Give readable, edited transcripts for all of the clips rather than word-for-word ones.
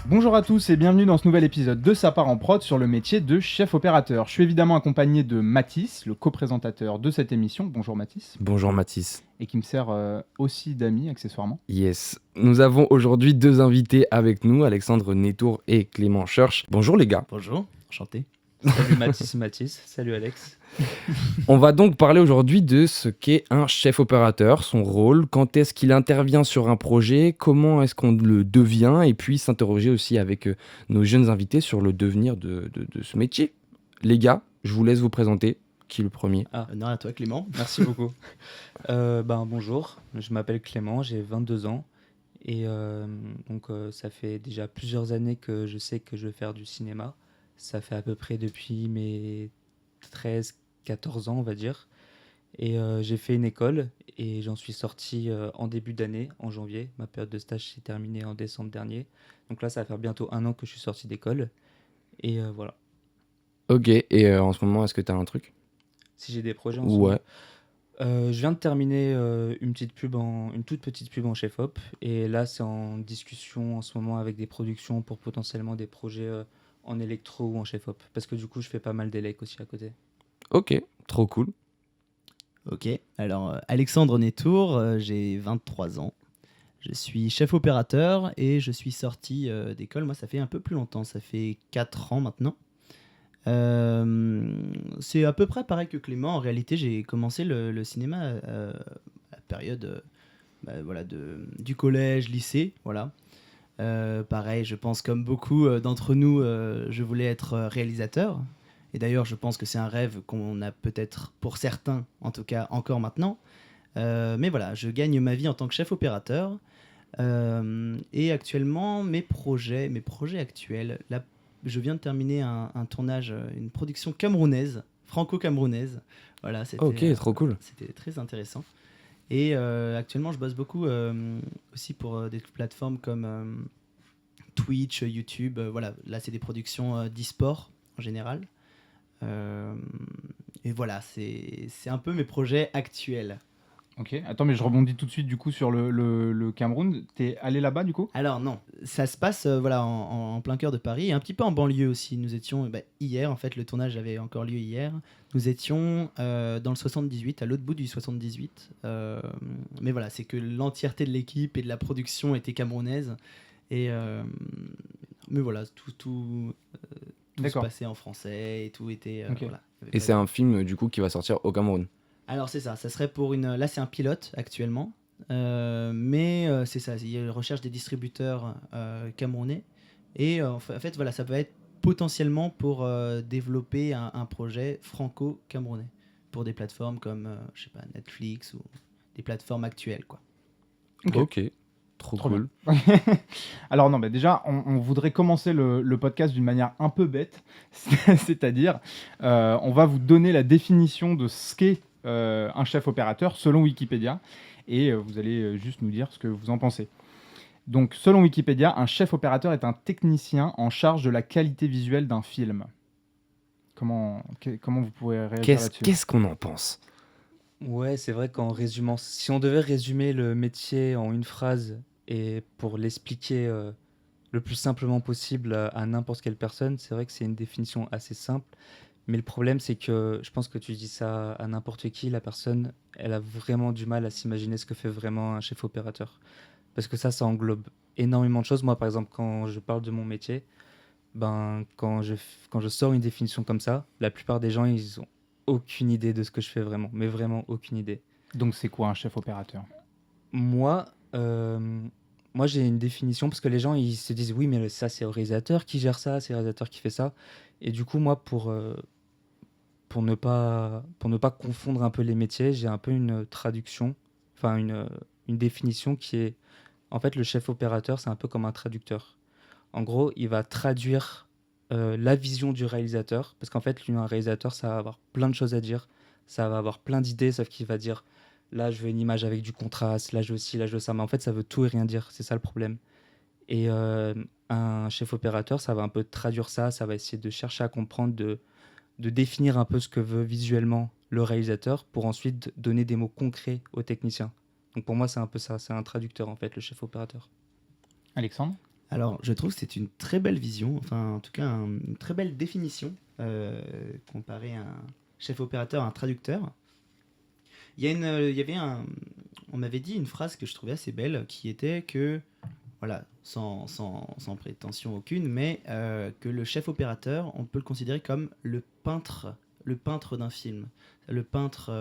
Bonjour à tous et bienvenue dans ce nouvel épisode de Ça part en prod sur le métier de chef opérateur. Je suis évidemment accompagné de Mathis, le co-présentateur de cette émission. Bonjour Mathis. Bonjour Mathis. Et qui me sert aussi d'ami accessoirement. Yes. Nous avons aujourd'hui deux invités avec nous, Alexandre Nétour et Clément Church. Bonjour les gars. Bonjour, enchanté. Salut Mathis, salut Alex. On va donc parler aujourd'hui de ce qu'est un chef opérateur, son rôle, quand est-ce qu'il intervient sur un projet, comment est-ce qu'on le devient, et puis s'interroger aussi avec nos jeunes invités sur le devenir de ce métier. Les gars, je vous laisse vous présenter. Qui est le premier? Honneur à toi Clément. Merci beaucoup. Bonjour, je m'appelle Clément, j'ai 22 ans. Et ça fait déjà plusieurs années que je sais que je veux faire du cinéma. Ça fait à peu près depuis mes 13-14 ans, on va dire. Et j'ai fait une école et j'en suis sorti en début d'année, en janvier. Ma période de stage s'est terminée en décembre dernier. Donc là, ça va faire bientôt 1 an que je suis sorti d'école. Et voilà. Ok, et en ce moment, est-ce que tu as un truc? Si j'ai des projets en Ouais. ce moment. Je viens de terminer une toute petite pub en chef-op. Et là, c'est en discussion en ce moment avec des productions pour potentiellement des projets en électro ou en chef-op. Parce que du coup, je fais pas mal d'élec aussi à côté. Ok, trop cool. Ok, alors Alexandre Nétour, j'ai 23 ans. Je suis chef opérateur et je suis sorti d'école. Moi, ça fait un peu plus longtemps, ça fait 4 ans maintenant. C'est à peu près pareil que Clément. En réalité, j'ai commencé le cinéma à la période du collège, lycée. Voilà. Pareil, je pense comme beaucoup d'entre nous, je voulais être réalisateur. Et d'ailleurs, je pense que c'est un rêve qu'on a peut-être pour certains, en tout cas encore maintenant. Mais voilà, je gagne ma vie en tant que chef opérateur. Et actuellement, mes projets actuels, là, je viens de terminer un tournage, une production camerounaise, franco-camerounaise. Voilà, Ok, trop cool. C'était très intéressant. Et actuellement, je bosse beaucoup aussi pour des plateformes comme Twitch, YouTube. Voilà, là, c'est des productions d'e-sport en général. Et voilà, c'est un peu mes projets actuels. Ok, attends mais je rebondis tout de suite du coup sur le Cameroun. T'es allé là-bas du coup? Alors non, ça se passe en plein cœur de Paris, et un petit peu en banlieue aussi. Nous étions hier, en fait le tournage avait encore lieu hier. Nous étions dans le 78, à l'autre bout du 78. Mais voilà, c'est que l'entièreté de l'équipe et de la production était camerounaise. Et, mais voilà, tout se passait en français et tout était... Ok. Voilà, Et c'est un film du coup qui va sortir au Cameroun. Alors c'est ça serait pour une... Là c'est un pilote actuellement, mais c'est ça, il y a une recherche des distributeurs camerounais, et en fait voilà, ça va être potentiellement pour développer un projet franco-camerounais pour des plateformes comme je sais pas, Netflix ou des plateformes actuelles quoi. Ok. Trop cool. Alors non, déjà, on voudrait commencer le podcast d'une manière un peu bête, c'est-à-dire on va vous donner la définition de ce qu'est un chef opérateur selon Wikipédia, et vous allez juste nous dire ce que vous en pensez. Donc, selon Wikipédia, un chef opérateur est un technicien en charge de la qualité visuelle d'un film. Comment vous pourrez réagir là-dessus? Qu'est-ce qu'on en pense? Ouais, c'est vrai qu'en résumant, si on devait résumer le métier en une phrase et pour l'expliquer le plus simplement possible à n'importe quelle personne, c'est vrai que c'est une définition assez simple. Mais le problème, c'est que je pense que tu dis ça à n'importe qui, la personne, elle a vraiment du mal à s'imaginer ce que fait vraiment un chef opérateur. Parce que ça englobe énormément de choses. Moi, par exemple, quand je parle de mon métier, quand je sors une définition comme ça, la plupart des gens, ils ont aucune idée de ce que je fais vraiment, mais vraiment aucune idée. Donc, c'est quoi un chef opérateur? Moi, j'ai une définition parce que les gens, ils se disent oui, mais ça, c'est le réalisateur qui gère ça, c'est le réalisateur qui fait ça. Et du coup, moi, pour ne pas confondre un peu les métiers, j'ai un peu une traduction, enfin une définition qui est, en fait, le chef opérateur, c'est un peu comme un traducteur. En gros, il va traduire la vision du réalisateur, parce qu'en fait, lui, un réalisateur, ça va avoir plein de choses à dire, ça va avoir plein d'idées, sauf qu'il va dire, là, je veux une image avec du contraste, là, je veux ci, là, je veux ça, mais en fait, ça veut tout et rien dire, c'est ça le problème. Et un chef opérateur, ça va un peu traduire ça, ça va essayer de chercher à comprendre, de définir un peu ce que veut visuellement le réalisateur pour ensuite donner des mots concrets aux techniciens. Donc pour moi, c'est un peu ça, c'est un traducteur en fait, le chef opérateur. Alexandre? Alors, je trouve que c'est une très belle vision, enfin, en tout cas, une très belle définition, comparé à un chef opérateur, à un traducteur. Il y avait on m'avait dit une phrase que je trouvais assez belle, qui était que, voilà, sans prétention aucune, mais que le chef opérateur, on peut le considérer comme le peintre d'un film. Le peintre,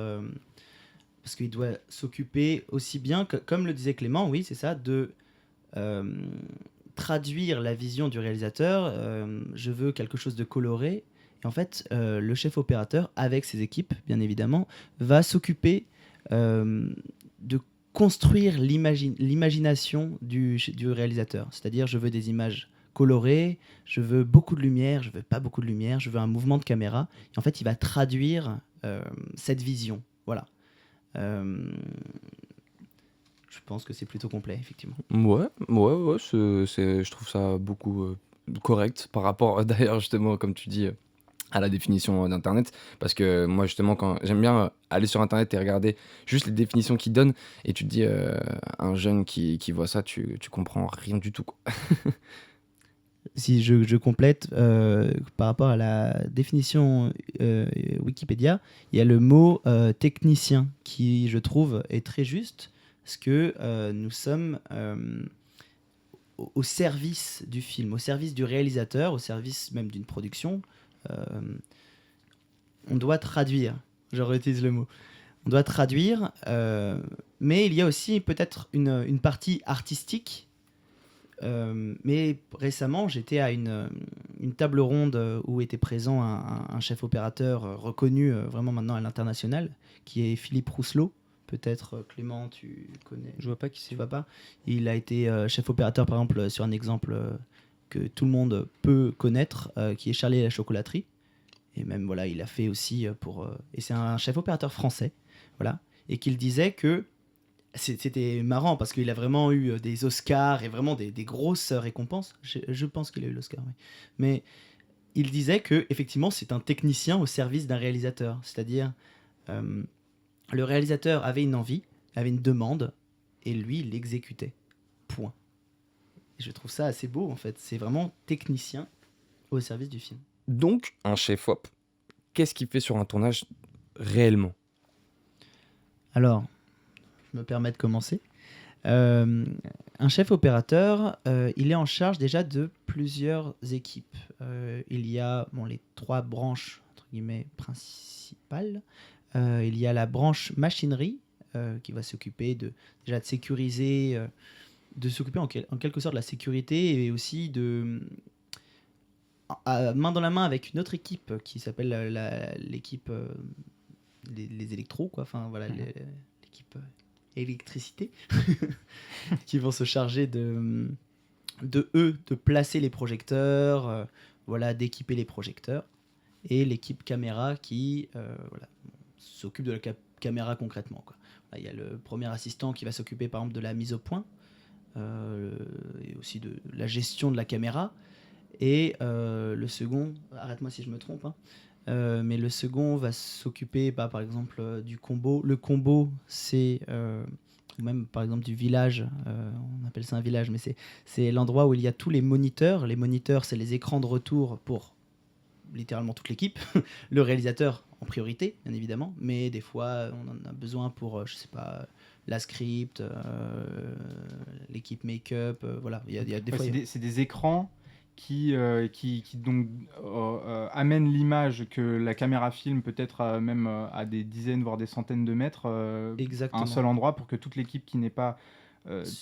parce qu'il doit s'occuper aussi bien, comme le disait Clément, oui, c'est ça, de euh, traduire la vision du réalisateur. Je veux quelque chose de coloré. Et en fait, le chef opérateur, avec ses équipes, bien évidemment, va s'occuper de construire l'imagination du réalisateur. C'est-à-dire, je veux des images colorées, je veux beaucoup de lumière, je veux pas beaucoup de lumière, je veux un mouvement de caméra. Et en fait, il va traduire cette vision. Voilà. Euh, je pense que c'est plutôt complet, effectivement. Ouais, je trouve ça beaucoup correct par rapport, d'ailleurs, justement, comme tu dis, à la définition d'Internet. Parce que moi, justement, quand j'aime bien aller sur Internet et regarder juste les définitions qu'ils donnent, et tu te dis, un jeune qui voit ça, tu comprends rien du tout, quoi. Si je complète par rapport à la définition Wikipédia, il y a le mot technicien qui, je trouve, est très juste parce que nous sommes au service du film, au service du réalisateur, au service même d'une production. Euh, on doit traduire, je réutilise le mot. On doit traduire, mais il y a aussi peut-être une partie artistique. Mais récemment, j'étais à une table ronde où était présent un chef opérateur reconnu vraiment maintenant à l'international, qui est Philippe Rousselot. Peut-être Clément, tu connais. Je vois pas qui Tu c'est. vois pas. Il a été chef opérateur, par exemple, sur un exemple que tout le monde peut connaître, qui est Charlie et la chocolaterie. Et même, voilà, il a fait aussi pour. Et c'est un chef opérateur français, voilà. Et qu'il disait que c'était marrant parce qu'il a vraiment eu des Oscars et vraiment des grosses récompenses. Je pense qu'il a eu l'Oscar, oui. Mais il disait que effectivement c'est un technicien au service d'un réalisateur. C'est-à-dire, euh, le réalisateur avait une envie, avait une demande, et lui, il l'exécutait. Point. Et je trouve ça assez beau, en fait. C'est vraiment technicien au service du film. Donc, un chef-op, qu'est-ce qu'il fait sur un tournage réellement? Alors, je me permets de commencer. Euh, un chef opérateur, il est en charge déjà de plusieurs équipes. Il y a les trois branches entre guillemets principales. Il y a la branche machinerie qui va s'occuper déjà de sécuriser, de s'occuper en quelque sorte de la sécurité et aussi main dans la main avec une autre équipe qui s'appelle l'équipe les électros, quoi. Enfin voilà, l'équipe électricité qui vont se charger de placer les projecteurs, voilà, d'équiper les projecteurs, et l'équipe caméra qui voilà, s'occupe de la caméra concrètement, quoi. Il y a le premier assistant qui va s'occuper par exemple de la mise au point et aussi de la gestion de la caméra, et le second, arrête-moi si je me trompe, hein, mais le second va s'occuper par exemple du combo. Le combo, c'est ou même par exemple du village, on appelle ça un village, mais c'est l'endroit où il y a tous les moniteurs. Les moniteurs, c'est les écrans de retour pour littéralement toute l'équipe. Le réalisateur en priorité, bien évidemment, mais des fois on en a besoin pour, je sais pas, la script, l'équipe make-up, voilà. Il y a des Ouais, fois. c'est des écrans qui donc amènent l'image que la caméra filme peut-être même à des dizaines voire des centaines de mètres à Exactement. un seul endroit pour que toute l'équipe qui n'est pas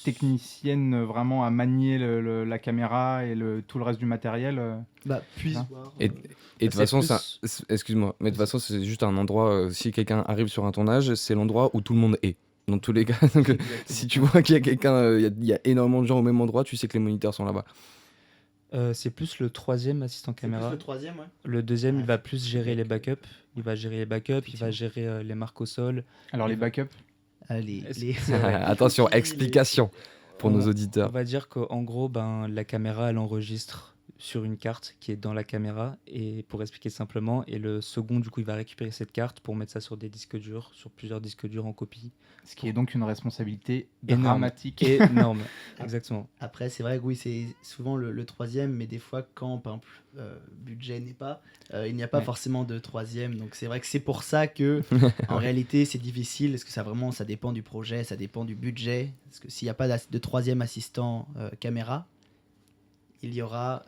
technicienne vraiment à manier la caméra et tout le reste du matériel Puisse hein. voir. Et de toute c'est façon, plus- excuse-moi, mais de toute façon, c'est juste un endroit, si quelqu'un arrive sur un tournage, c'est l'endroit où tout le monde est. Dans tous les cas, donc, si tu vois qu'il y a quelqu'un, il y a énormément de gens au même endroit, tu sais que les moniteurs sont là-bas. C'est plus le troisième assistant C'est plus caméra. le troisième, ouais. Le deuxième, il va Ouais, plus gérer les backups. Il va gérer les backups, il va Effectivement. gérer les marques au sol. alors les backups Allez, Est-ce- Attention, explication pour On- nos On auditeurs. va dire qu'en gros, la caméra, elle enregistre sur une carte qui est dans la caméra, et pour expliquer simplement, et le second du coup il va récupérer cette carte pour mettre ça sur des disques durs, sur plusieurs disques durs en copie. Ce qui est donc une responsabilité Énorme. dramatique. Énorme, exactement. Après, c'est vrai que oui, c'est souvent le troisième, mais des fois, quand par exemple, budget n'est pas, il n'y a pas Ouais. forcément de troisième. Donc c'est vrai que c'est pour ça que, en réalité, c'est difficile. Parce que ça dépend du projet, ça dépend du budget. Parce que s'il n'y a pas de troisième assistant caméra, il y aura,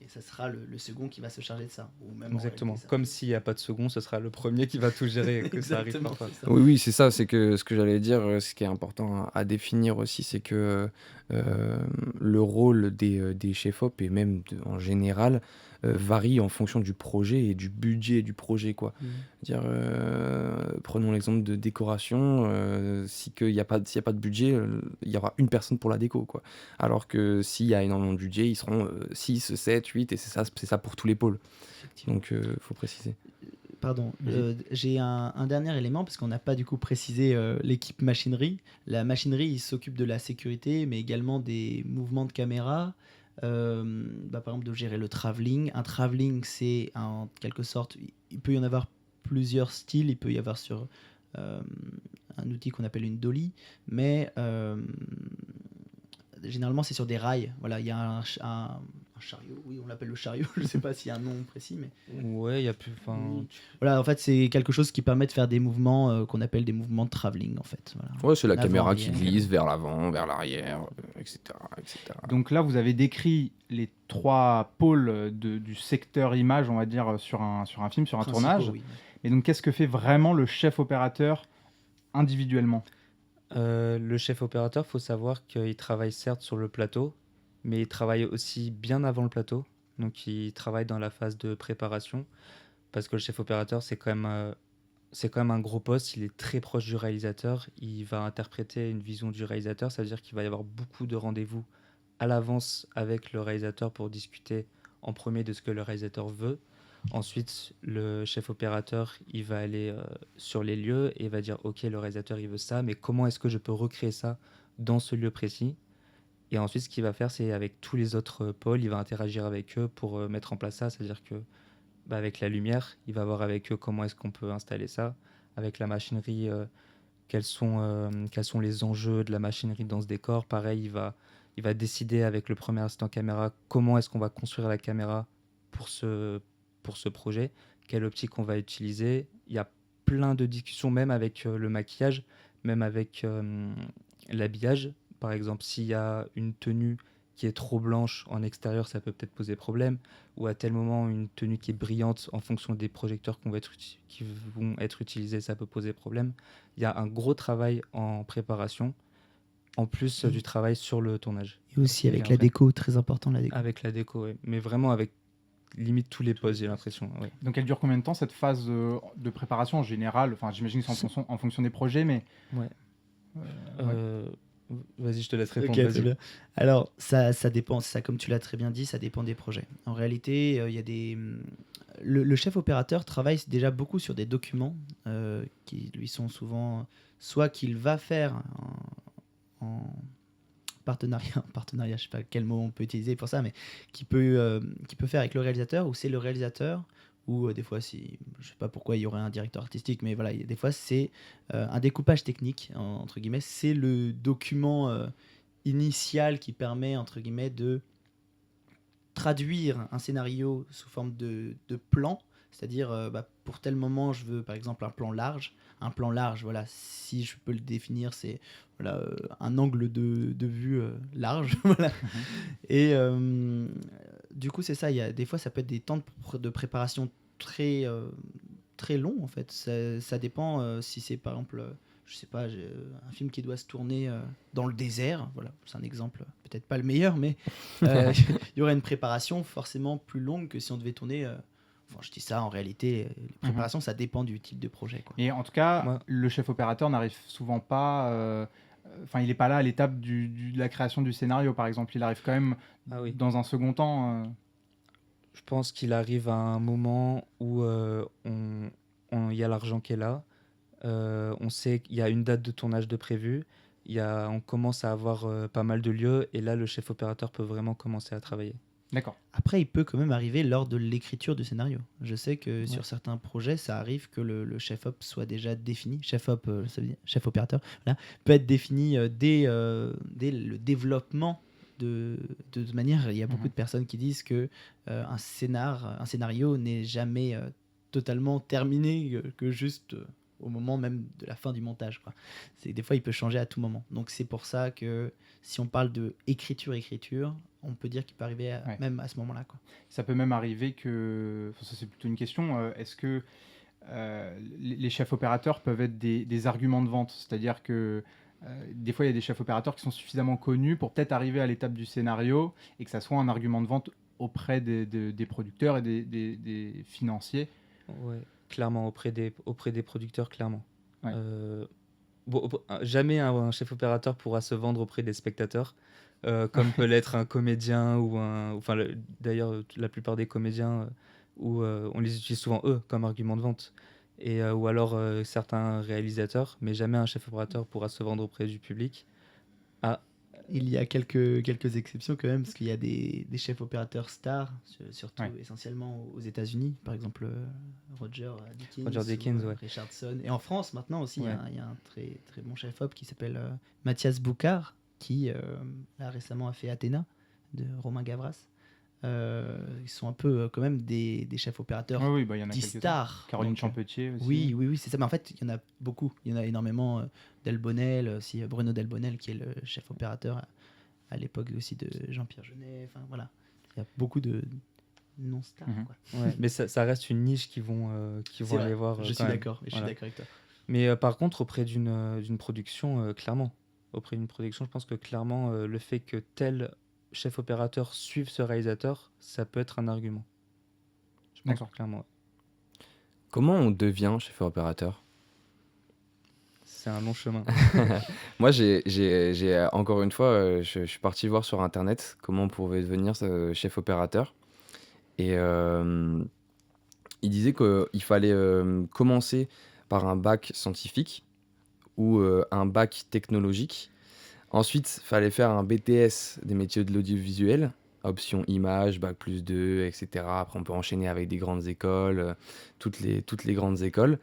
et ça sera le second qui va se charger de ça. Ou même en Exactement. réalité, ça- Comme s'il n'y a pas de second, ce sera le premier qui va tout gérer et que ça arrive Exactement, parfois. c'est ça. Oui, oui, c'est ça. C'est que ce que j'allais dire, ce qui est important à définir aussi, c'est que le rôle des chefs-op et même en général varie en fonction du projet et du budget du projet, quoi. Dire, prenons l'exemple de décoration. S'il n'y a pas de budget, il y aura une personne pour la déco, quoi. Alors que s'il y a énormément de budget, ils seront 6, 7, 8, et c'est ça pour tous les pôles. Effectivement. Donc, faut préciser. Pardon, Vas-y. j'ai un dernier élément parce qu'on n'a pas du coup précisé l'équipe machinerie. La machinerie, il s'occupe de la sécurité, mais également des mouvements de caméra. Par exemple, de gérer le travelling. Un travelling, c'est en quelque sorte, il peut y en avoir plusieurs styles. Il peut y avoir sur un outil qu'on appelle une dolly, mais généralement c'est sur des rails. Voilà, il y a un chariot, oui, on l'appelle le chariot. Je ne sais pas s'il y a un nom précis, mais Ouais, il y a plus. Enfin, voilà, en fait, c'est quelque chose qui permet de faire des mouvements qu'on appelle des mouvements de travelling, en fait. Voilà. Ouais, c'est la Avant, caméra qui arrière. glisse vers l'avant, vers l'arrière, etc., etc. Donc là, vous avez décrit les 3 pôles du secteur image, on va dire, sur un film, sur un Principaux, tournage. oui. Et donc, qu'est-ce que fait vraiment le chef opérateur individuellement? le chef opérateur, faut savoir qu'il travaille certes sur le plateau, mais il travaille aussi bien avant le plateau. Donc il travaille dans la phase de préparation, parce que le chef opérateur, c'est quand même un gros poste. Il est très proche du réalisateur. Il va interpréter une vision du réalisateur. Ça veut dire qu'il va y avoir beaucoup de rendez-vous à l'avance avec le réalisateur pour discuter en premier de ce que le réalisateur veut. Ensuite, le chef opérateur, il va aller sur les lieux et va dire, OK, le réalisateur, il veut ça, mais comment est-ce que je peux recréer ça dans ce lieu précis? Et ensuite, ce qu'il va faire, c'est avec tous les autres pôles, il va interagir avec eux pour mettre en place ça. C'est-à-dire que avec la lumière, il va voir avec eux comment est-ce qu'on peut installer ça. Avec la machinerie, quels sont les enjeux de la machinerie dans ce décor. Pareil, il va décider avec le premier assistant caméra comment est-ce qu'on va construire la caméra pour pour ce projet, quelle optique on va utiliser. Il y a plein de discussions, même avec le maquillage, même avec l'habillage. Par exemple, s'il y a une tenue qui est trop blanche en extérieur, ça peut peut-être poser problème. Ou à tel moment, une tenue qui est brillante en fonction des projecteurs qui vont être utilisés, ça peut poser problème. Il y a un gros travail en préparation, en plus du travail sur le tournage. Et aussi avec Et la après- déco, très important la déco. Avec la déco, ouais. Mais vraiment avec limite tous les postes, j'ai l'impression. Ouais. Donc, elle dure combien de temps, cette phase de préparation en général? Enfin, j'imagine que c'est en fonction des projets, mais... Ouais. ouais. Vas-y, je te laisse Ok, répondre. très vas-y. bien. Alors, ça dépend, ça, comme tu l'as très bien dit, ça dépend des projets. En réalité, il y a le chef opérateur travaille déjà beaucoup sur des documents qui lui sont souvent, soit qu'il va faire en partenariat, je sais pas quel mot on peut utiliser pour ça, mais qui peut faire avec le réalisateur, ou c'est le réalisateur, ou des fois, je sais pas pourquoi il y aurait un directeur artistique, mais voilà, des fois c'est un découpage technique, entre guillemets, c'est le document initial qui permet, entre guillemets, de traduire un scénario sous forme de plan, c'est-à-dire pour tel moment je veux par exemple un plan large. Un plan large, voilà, si je peux le définir, c'est voilà, un angle de vue large. Voilà. Et du coup, c'est ça, des fois ça peut être des temps de préparation très longs en fait. Ça dépend si c'est par exemple, je sais pas, j'ai un film qui doit se tourner dans le désert, voilà, c'est un exemple peut-être pas le meilleur, mais il y aurait une préparation forcément plus longue que si on devait tourner. Enfin, je dis ça, en réalité, les préparations, ça dépend du type de projet, quoi. Et en tout cas, Moi- le chef opérateur n'arrive souvent pas... Enfin, il n'est pas là à l'étape de la création du scénario, par exemple. Il arrive quand même Ah oui. dans un second temps. Je pense qu'il arrive à un moment où il y a l'argent qui est là. On sait qu'il y a une date de tournage de prévu. On commence à avoir pas mal de lieux. Et là, le chef opérateur peut vraiment commencer à travailler. D'accord. Après, il peut quand même arriver lors de l'écriture du scénario. Je sais que Ouais. sur certains projets, ça arrive que le chef op soit déjà défini. Chef op, ça veut dire chef opérateur, voilà, peut être défini dès le développement. De toute manière, il y a beaucoup Mhm. de personnes qui disent que un scénario n'est jamais totalement terminé que juste au moment même de la fin du montage, quoi. Des fois, il peut changer à tout moment. Donc c'est pour ça que si on parle de écriture, on peut dire qu'il peut arriver Ouais. même à ce moment-là, quoi. Ça peut même arriver que, enfin, ça c'est plutôt une question, est-ce que les chefs opérateurs peuvent être des arguments de vente? C'est-à-dire que des fois il y a des chefs opérateurs qui sont suffisamment connus pour peut-être arriver à l'étape du scénario et que ça soit un argument de vente auprès des producteurs et des financiers. Ouais, clairement, auprès des producteurs, clairement. Ouais. Bon, jamais un chef opérateur pourra se vendre auprès des spectateurs, comme peut l'être un comédien ou un. Enfin, d'ailleurs, la plupart des comédiens, on les utilise souvent eux comme argument de vente. Ou alors certains réalisateurs, mais jamais un chef opérateur pourra se vendre auprès du public. Ah, Il y a quelques exceptions quand même, parce qu'il y a des chefs opérateurs stars, surtout Ouais. essentiellement aux États-Unis, par exemple Roger Deakins, Roger Deakins, ou ouais. Richardson. Et en France, maintenant aussi, Ouais. il y a un très, très bon chef op qui s'appelle Mathias Boucard, qui là, récemment a fait Athéna de Romain Gavras. Ils sont un peu quand même des chefs opérateurs Oui, oui, bah, il y en a dits quelques-uns. stars. Caroline Donc, Champetier aussi. oui, c'est ça. Mais en fait, il y en a beaucoup. Il y en a énormément. Delbonnel, aussi Bruno Delbonnel, qui est le chef opérateur à l'époque aussi de Jean-Pierre Jeunet. Enfin, voilà. Il y a beaucoup de non-stars. Mhm. Quoi. Ouais, mais ça reste une niche qu'ils vont C'est aller vrai, voir. je quand suis même. d'accord. Je suis Voilà. d'accord avec toi. Mais par contre, auprès d'une production, clairement. Auprès d'une production, je pense que clairement, le fait que tel chef opérateur suive ce réalisateur, ça peut être un argument. Je pense D'accord. que clairement, ouais. Comment on devient chef opérateur? C'est un long chemin. Moi, encore une fois, je suis parti voir sur Internet comment on pouvait devenir chef opérateur. Et il disait qu'il fallait commencer par un bac scientifique ou un bac technologique. Ensuite, il fallait faire un BTS des métiers de l'audiovisuel, option image, bac plus 2, etc. Après, on peut enchaîner avec des grandes écoles, toutes les grandes écoles.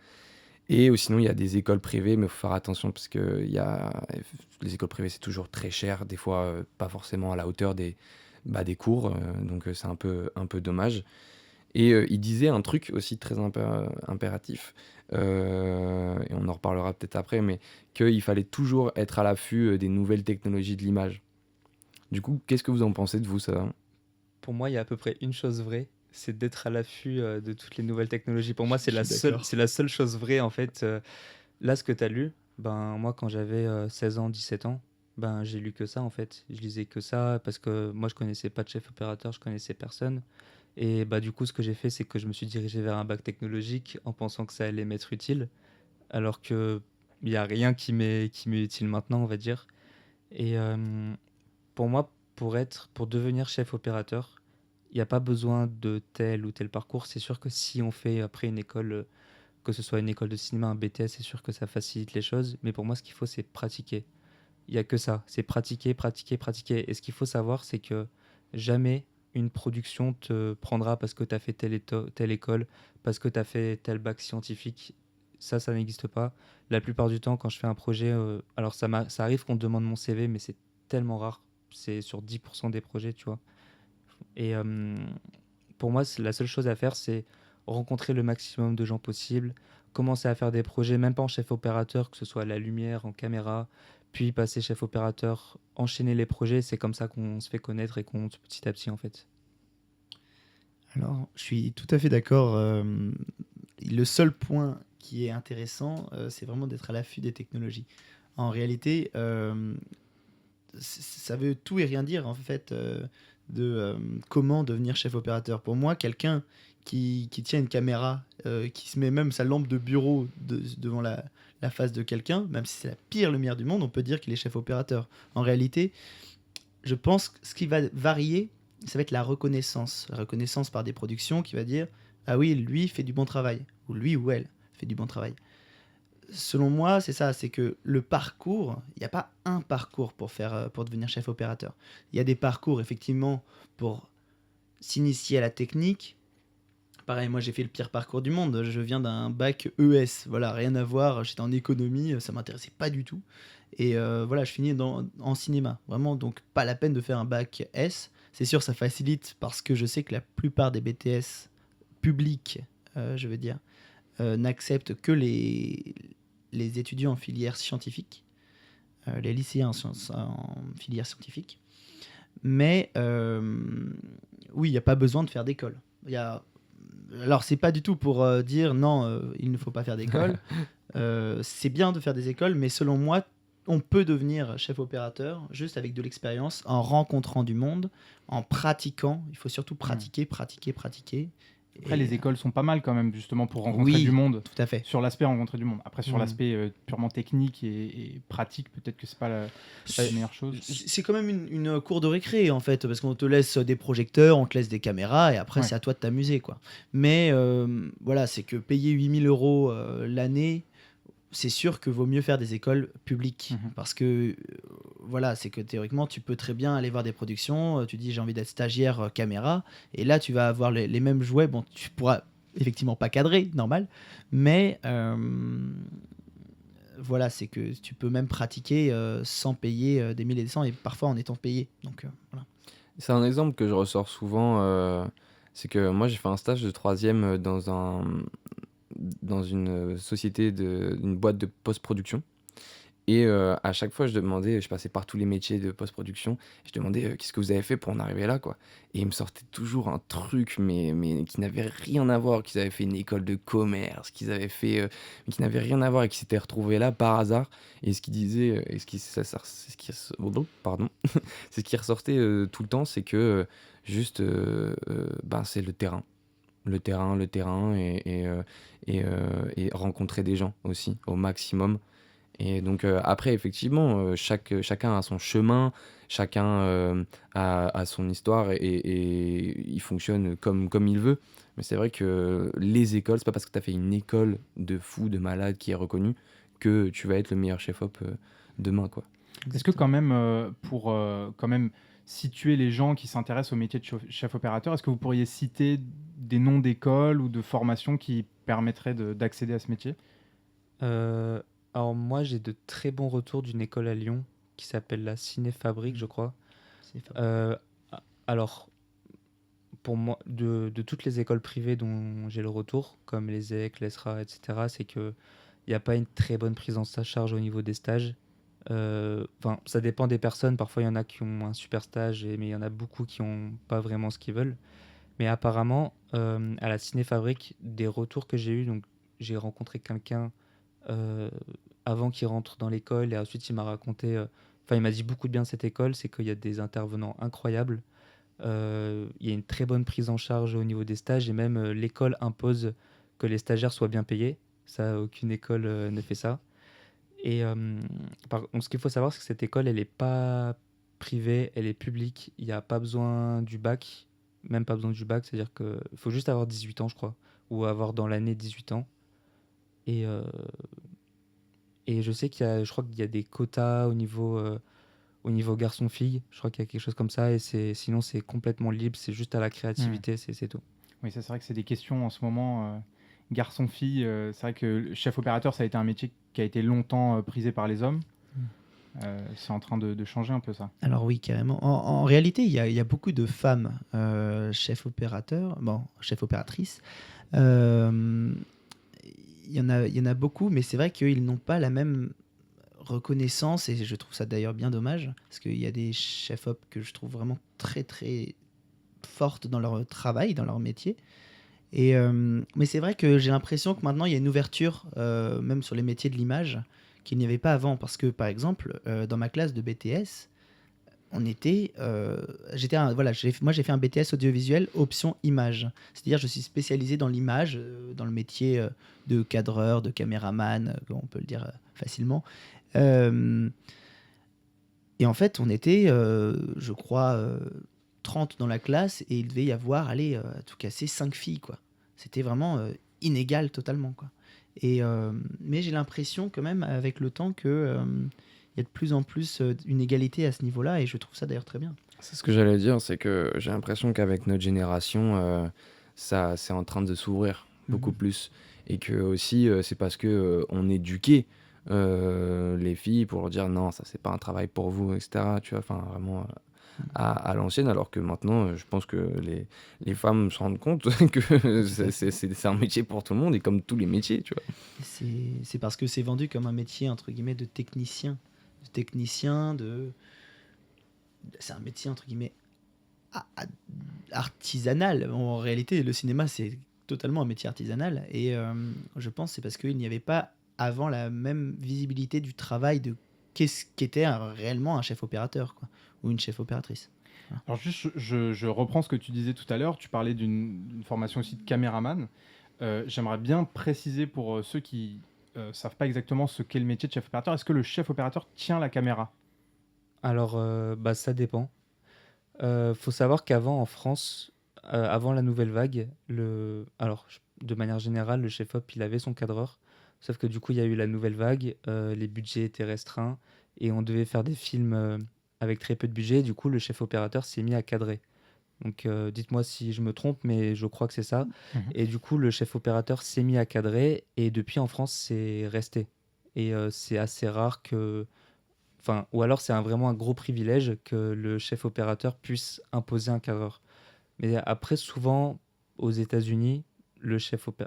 Et sinon, il y a des écoles privées, mais il faut faire attention parce que les écoles privées, c'est toujours très cher, des fois pas forcément à la hauteur des cours, donc c'est un peu dommage. Et il disait un truc aussi très impératif, et on en reparlera peut-être après, mais qu'il fallait toujours être à l'affût des nouvelles technologies de l'image. Du coup, qu'est-ce que vous en pensez de vous, ça? Pour moi, il y a à peu près une chose vraie, c'est d'être à l'affût de toutes les nouvelles technologies. Pour moi, Je suis d'accord. c'est la seule chose vraie, en fait. Là, ce que tu as lu, ben, moi, quand j'avais 16 ans, 17 ans, ben, j'ai lu que ça, en fait. Je lisais que ça parce que moi, je connaissais pas de chef opérateur, je connaissais personne. Et bah, du coup, ce que j'ai fait, c'est que je me suis dirigé vers un bac technologique en pensant que ça allait m'être utile, alors que il n'y a rien qui m'est utile maintenant, on va dire. Et pour moi, pour devenir chef opérateur, il n'y a pas besoin de tel ou tel parcours. C'est sûr que si on fait après une école, que ce soit une école de cinéma, un BTS, c'est sûr que ça facilite les choses. Mais pour moi, ce qu'il faut, c'est pratiquer. Il n'y a que ça. C'est pratiquer, pratiquer, pratiquer. Et ce qu'il faut savoir, c'est que jamais une production te prendra parce que tu as fait telle école, parce que tu as fait tel bac scientifique. Ça n'existe pas. La plupart du temps, quand je fais un projet, alors ça arrive qu'on te demande mon CV, mais c'est tellement rare. C'est sur 10% des projets, tu vois. Et pour moi, la seule chose à faire, c'est rencontrer le maximum de gens possible, commencer à faire des projets, même pas en chef opérateur, que ce soit à la lumière, en caméra, puis passer chef opérateur, enchaîner les projets. C'est comme ça qu'on se fait connaître et qu'on monte petit à petit, en fait. Alors, je suis tout à fait d'accord. Le seul point qui est intéressant, c'est vraiment d'être à l'affût des technologies. En réalité, ça veut tout et rien dire, en fait, comment devenir chef opérateur. Pour moi, quelqu'un qui tient une caméra, qui se met même sa lampe de bureau devant la face de quelqu'un, même si c'est la pire lumière du monde, on peut dire qu'il est chef opérateur. En réalité, je pense que ce qui va varier, ça va être la reconnaissance. La reconnaissance par des productions qui va dire « Ah oui, lui fait du bon travail » ou « Lui ou elle fait du bon travail ». Selon moi, c'est ça, c'est que le parcours, il n'y a pas un parcours pour devenir chef opérateur. Il y a des parcours, effectivement, pour s'initier à la technique. Pareil, moi j'ai fait le pire parcours du monde. Je viens d'un bac ES, voilà, rien à voir. J'étais en économie, ça m'intéressait pas du tout. Et voilà, je finis en cinéma, vraiment. Donc pas la peine de faire un bac S. C'est sûr, ça facilite parce que je sais que la plupart des BTS publics, je veux dire, n'acceptent que les étudiants en filière scientifique, les lycéens en filière scientifique. Mais oui, il n'y a pas besoin de faire d'école. Il y a Alors, c'est pas du tout pour dire non, il ne faut pas faire d'école. C'est bien de faire des écoles, mais selon moi, on peut devenir chef opérateur juste avec de l'expérience, en rencontrant du monde, en pratiquant. Il faut surtout pratiquer, pratiquer, pratiquer. Après, Et- les écoles sont pas mal quand même, justement, pour rencontrer Oui, du monde. tout à fait. Sur l'aspect rencontrer du monde. Après, sur Mm. l'aspect purement technique et pratique, peut-être que c'est pas la meilleure chose. C'est quand même une cour de récré en fait, parce qu'on te laisse des projecteurs, on te laisse des caméras, et après Ouais. c'est à toi de t'amuser, quoi. Mais voilà, c'est que payer 8 000 € l'année, c'est sûr que vaut mieux faire des écoles publiques. Mhm. Parce que voilà, c'est que théoriquement, tu peux très bien aller voir des productions, tu dis j'ai envie d'être stagiaire caméra, et là tu vas avoir les mêmes jouets. Bon, tu pourras effectivement pas cadrer, normal, mais voilà, c'est que tu peux même pratiquer sans payer des milliers et des cents, et parfois en étant payé. Donc voilà. C'est un exemple que je ressors souvent, c'est que moi j'ai fait un stage de troisième dans une société, une boîte de post-production. Et à chaque fois, je passais par tous les métiers de post-production, je demandais qu'est-ce que vous avez fait pour en arriver là, quoi. Et ils me sortaient toujours un truc, mais qui n'avait rien à voir, qu'ils avaient fait une école de commerce, qu'ils avaient fait, mais qui n'avait rien à voir et qui s'étaient retrouvés là par hasard. Et ce qu'ils disaient, et c'est ce qui, pardon, c'est ce qui ressortait tout le temps, c'est que juste, ben, c'est le terrain. Le terrain et rencontrer des gens aussi au maximum. Et donc après, effectivement, chacun a son chemin, chacun a son histoire et il fonctionne comme il veut. Mais c'est vrai que les écoles, c'est pas parce que tu as fait une école de fou, de malade qui est reconnue que tu vas être le meilleur chef-op demain, quoi. Est-ce que quand même, pour quand même situer les gens qui s'intéressent au métier de chef opérateur, est-ce que vous pourriez citer des noms d'écoles ou de formations qui permettraient d'accéder à ce métier? Euh, alors moi, j'ai de très bons retours d'une école à Lyon qui s'appelle la Ciné-Fabrique, je crois. C'est fab- Euh, alors, pour moi, de toutes les écoles privées dont j'ai le retour, comme les EEC, l'ESRA, etc., c'est qu'il n'y a pas une très bonne prise en charge au niveau des stages. Enfin, ça dépend des personnes. Parfois, il y en a qui ont un super stage, mais il y en a beaucoup qui n'ont pas vraiment ce qu'ils veulent. Mais apparemment, à la Ciné-Fabrique, des retours que j'ai eus, donc j'ai rencontré quelqu'un euh, avant qu'il rentre dans l'école, et ensuite il m'a raconté, enfin il m'a dit beaucoup de bien de cette école, c'est qu'il y a des intervenants incroyables, il y a une très bonne prise en charge au niveau des stages, et même l'école impose que les stagiaires soient bien payés. Ça, aucune école ne fait ça. Et donc, ce qu'il faut savoir, c'est que cette école, elle n'est pas privée, elle est publique. Il n'y a pas besoin du bac, même pas besoin du bac, c'est-à-dire qu'il faut juste avoir 18 ans, je crois, ou avoir dans l'année 18 ans. Et, et je sais je crois qu'il y a des quotas au niveau garçon-fille. Je crois qu'il y a quelque chose comme ça. Et sinon, c'est complètement libre. C'est juste à la créativité. C'est tout. Oui, ça c'est vrai que c'est des questions en ce moment. Garçon-fille, c'est vrai que le chef opérateur, ça a été un métier qui a été longtemps prisé par les hommes. C'est en train de changer un peu ça. Alors oui, carrément. En réalité, il y a beaucoup de femmes chefs opérateurs, bon, chefs opératrices. Euh, il y en a beaucoup, mais c'est vrai qu'ils n'ont pas la même reconnaissance, et je trouve ça d'ailleurs bien dommage, parce qu'il y a des chefs op que je trouve vraiment très très fortes dans leur travail, dans leur métier. Mais c'est vrai que j'ai l'impression que maintenant il y a une ouverture, même sur les métiers de l'image, qu'il n'y avait pas avant. Parce que par exemple, dans ma classe de BTS, on était, voilà, moi j'ai fait un BTS audiovisuel option image. C'est-à-dire je suis spécialisé dans l'image, dans le métier de cadreur, de caméraman, on peut le dire facilement. Euh, et en fait, on était, je crois, 30 dans la classe, et il devait y avoir, allez, à tout casser, 5 filles, quoi. C'était vraiment inégal totalement, quoi. Mais j'ai l'impression quand même avec le temps que il y a de plus en plus une égalité à ce niveau-là, et je trouve ça d'ailleurs très bien. C'est ce que j'allais dire, c'est que j'ai l'impression qu'avec notre génération, ça, c'est en train de s'ouvrir beaucoup Mhm. plus. Et que aussi, c'est parce que on éduquait les filles pour leur dire non, ça c'est pas un travail pour vous, etc. Tu vois, enfin vraiment à l'ancienne, alors que maintenant, je pense que les femmes se rendent compte que Tout à fait. c'est un métier pour tout le monde et comme tous les métiers, tu vois. Et c'est parce que c'est vendu comme un métier, entre guillemets, de technicien. De technicien, c'est un métier, entre guillemets, a- a- artisanal. En réalité, le cinéma, c'est totalement un métier artisanal. Et je pense que c'est parce qu'il n'y avait pas avant la même visibilité du travail de qu'est-ce qu'était réellement un chef opérateur, quoi, ou une chef opératrice. Voilà. Alors juste, je reprends ce que tu disais tout à l'heure. Tu parlais d'une formation aussi de caméraman. J'aimerais bien préciser pour ceux qui savent pas exactement ce qu'est le métier de chef opérateur. Est-ce que le chef opérateur tient la caméra? Alors, bah, ça dépend. Faut savoir qu'avant, en France, avant la nouvelle vague, de manière générale, le chef-op, il avait son cadreur. Sauf que du coup, il y a eu la nouvelle vague, les budgets étaient restreints et on devait faire des films avec très peu de budget. Du coup, le chef opérateur s'est mis à cadrer. Donc, dites-moi si je me trompe, mais je crois que c'est ça. Mhm. Et du coup, le chef opérateur s'est mis à cadrer et depuis en France, c'est resté. Et c'est assez rare que enfin, ou alors c'est vraiment un gros privilège que le chef opérateur puisse imposer un cadreur. Mais après, souvent, aux États-Unis,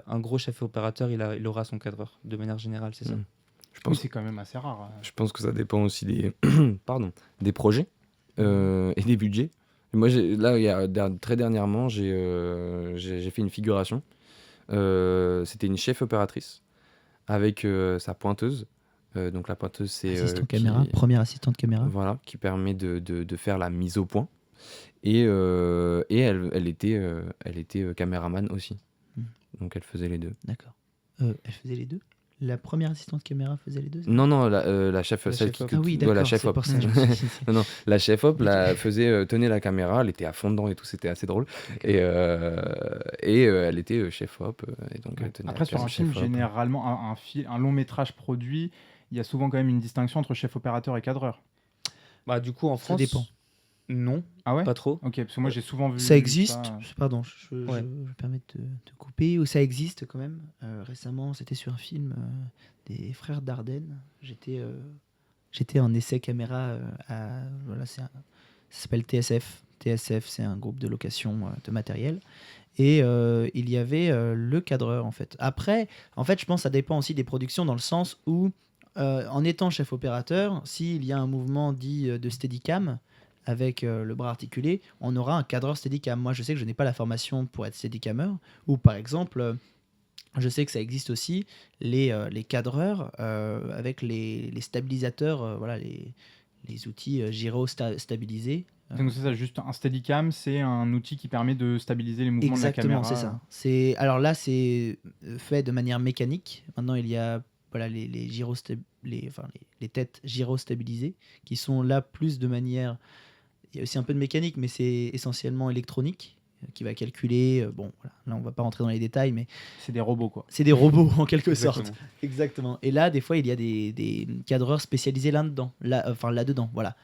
un gros chef opérateur, il aura son cadreur. De manière générale, c'est ça. Mm. Je Oui, pense, c'est quand même assez rare. je pense que ça dépend aussi des, pardon, des projets et des budgets. Moi, là, très dernièrement, j'ai fait une figuration. C'était une chef opératrice avec sa pointeuse. Donc la pointeuse, c'est Assistant caméra, première assistante caméra. voilà, qui permet de faire la mise au point. Et elle était caméraman aussi. Hmm. Donc elle faisait les deux. D'accord. Elle faisait les deux. La première assistante caméra faisait les deux. c'est Non, non, la chef, La celle chef-op. qui Ah oui, ouais, d'accord. la chef C'est op. pour ça. Je me suis dit, Non, non, la chef op faisait, tenait la caméra, elle était à fond dedans et tout, c'était assez drôle. Et elle était chef op, et donc Ouais. elle tenait Après, la sur un place de film, chef op. généralement, un long métrage produit, il y a souvent quand même une distinction entre chef opérateur et cadreur. Bah, du coup, en Ça France, dépend. non, Ah ouais? pas trop. Ok, parce que moi j'ai souvent vu Ça existe, ça. pardon, je Ouais. me permets de te couper, ou ça existe quand même. Récemment, c'était sur un film des frères Dardenne. J'étais en essai caméra voilà, ça s'appelle TSF. TSF, c'est un groupe de location de matériel. Et il y avait le cadreur, en fait. Après, en fait, je pense que ça dépend aussi des productions dans le sens où, en étant chef opérateur, s'il y a un mouvement dit de steadicam, avec le bras articulé, on aura un cadreur steadicam. Moi, je sais que je n'ai pas la formation pour être steadicammer, ou par exemple, je sais que ça existe aussi, les cadreurs avec les stabilisateurs, voilà, les outils gyro-stabilisés. Donc c'est ça, juste un Steadicam, c'est un outil qui permet de stabiliser les mouvements Exactement, de la c'est caméra. ça. Alors là, c'est fait de manière mécanique. Maintenant, il y a voilà, les têtes gyrostabilisées qui sont là plus de manière. Il y a aussi un peu de mécanique, mais c'est essentiellement électronique qui va calculer. Bon, voilà, là, on va pas rentrer dans les détails, mais C'est des robots, quoi. c'est des robots en quelque sorte. Exactement. Exactement. Et là, des fois, il y a des cadreurs spécialisés là-dedans. Là-dedans, voilà.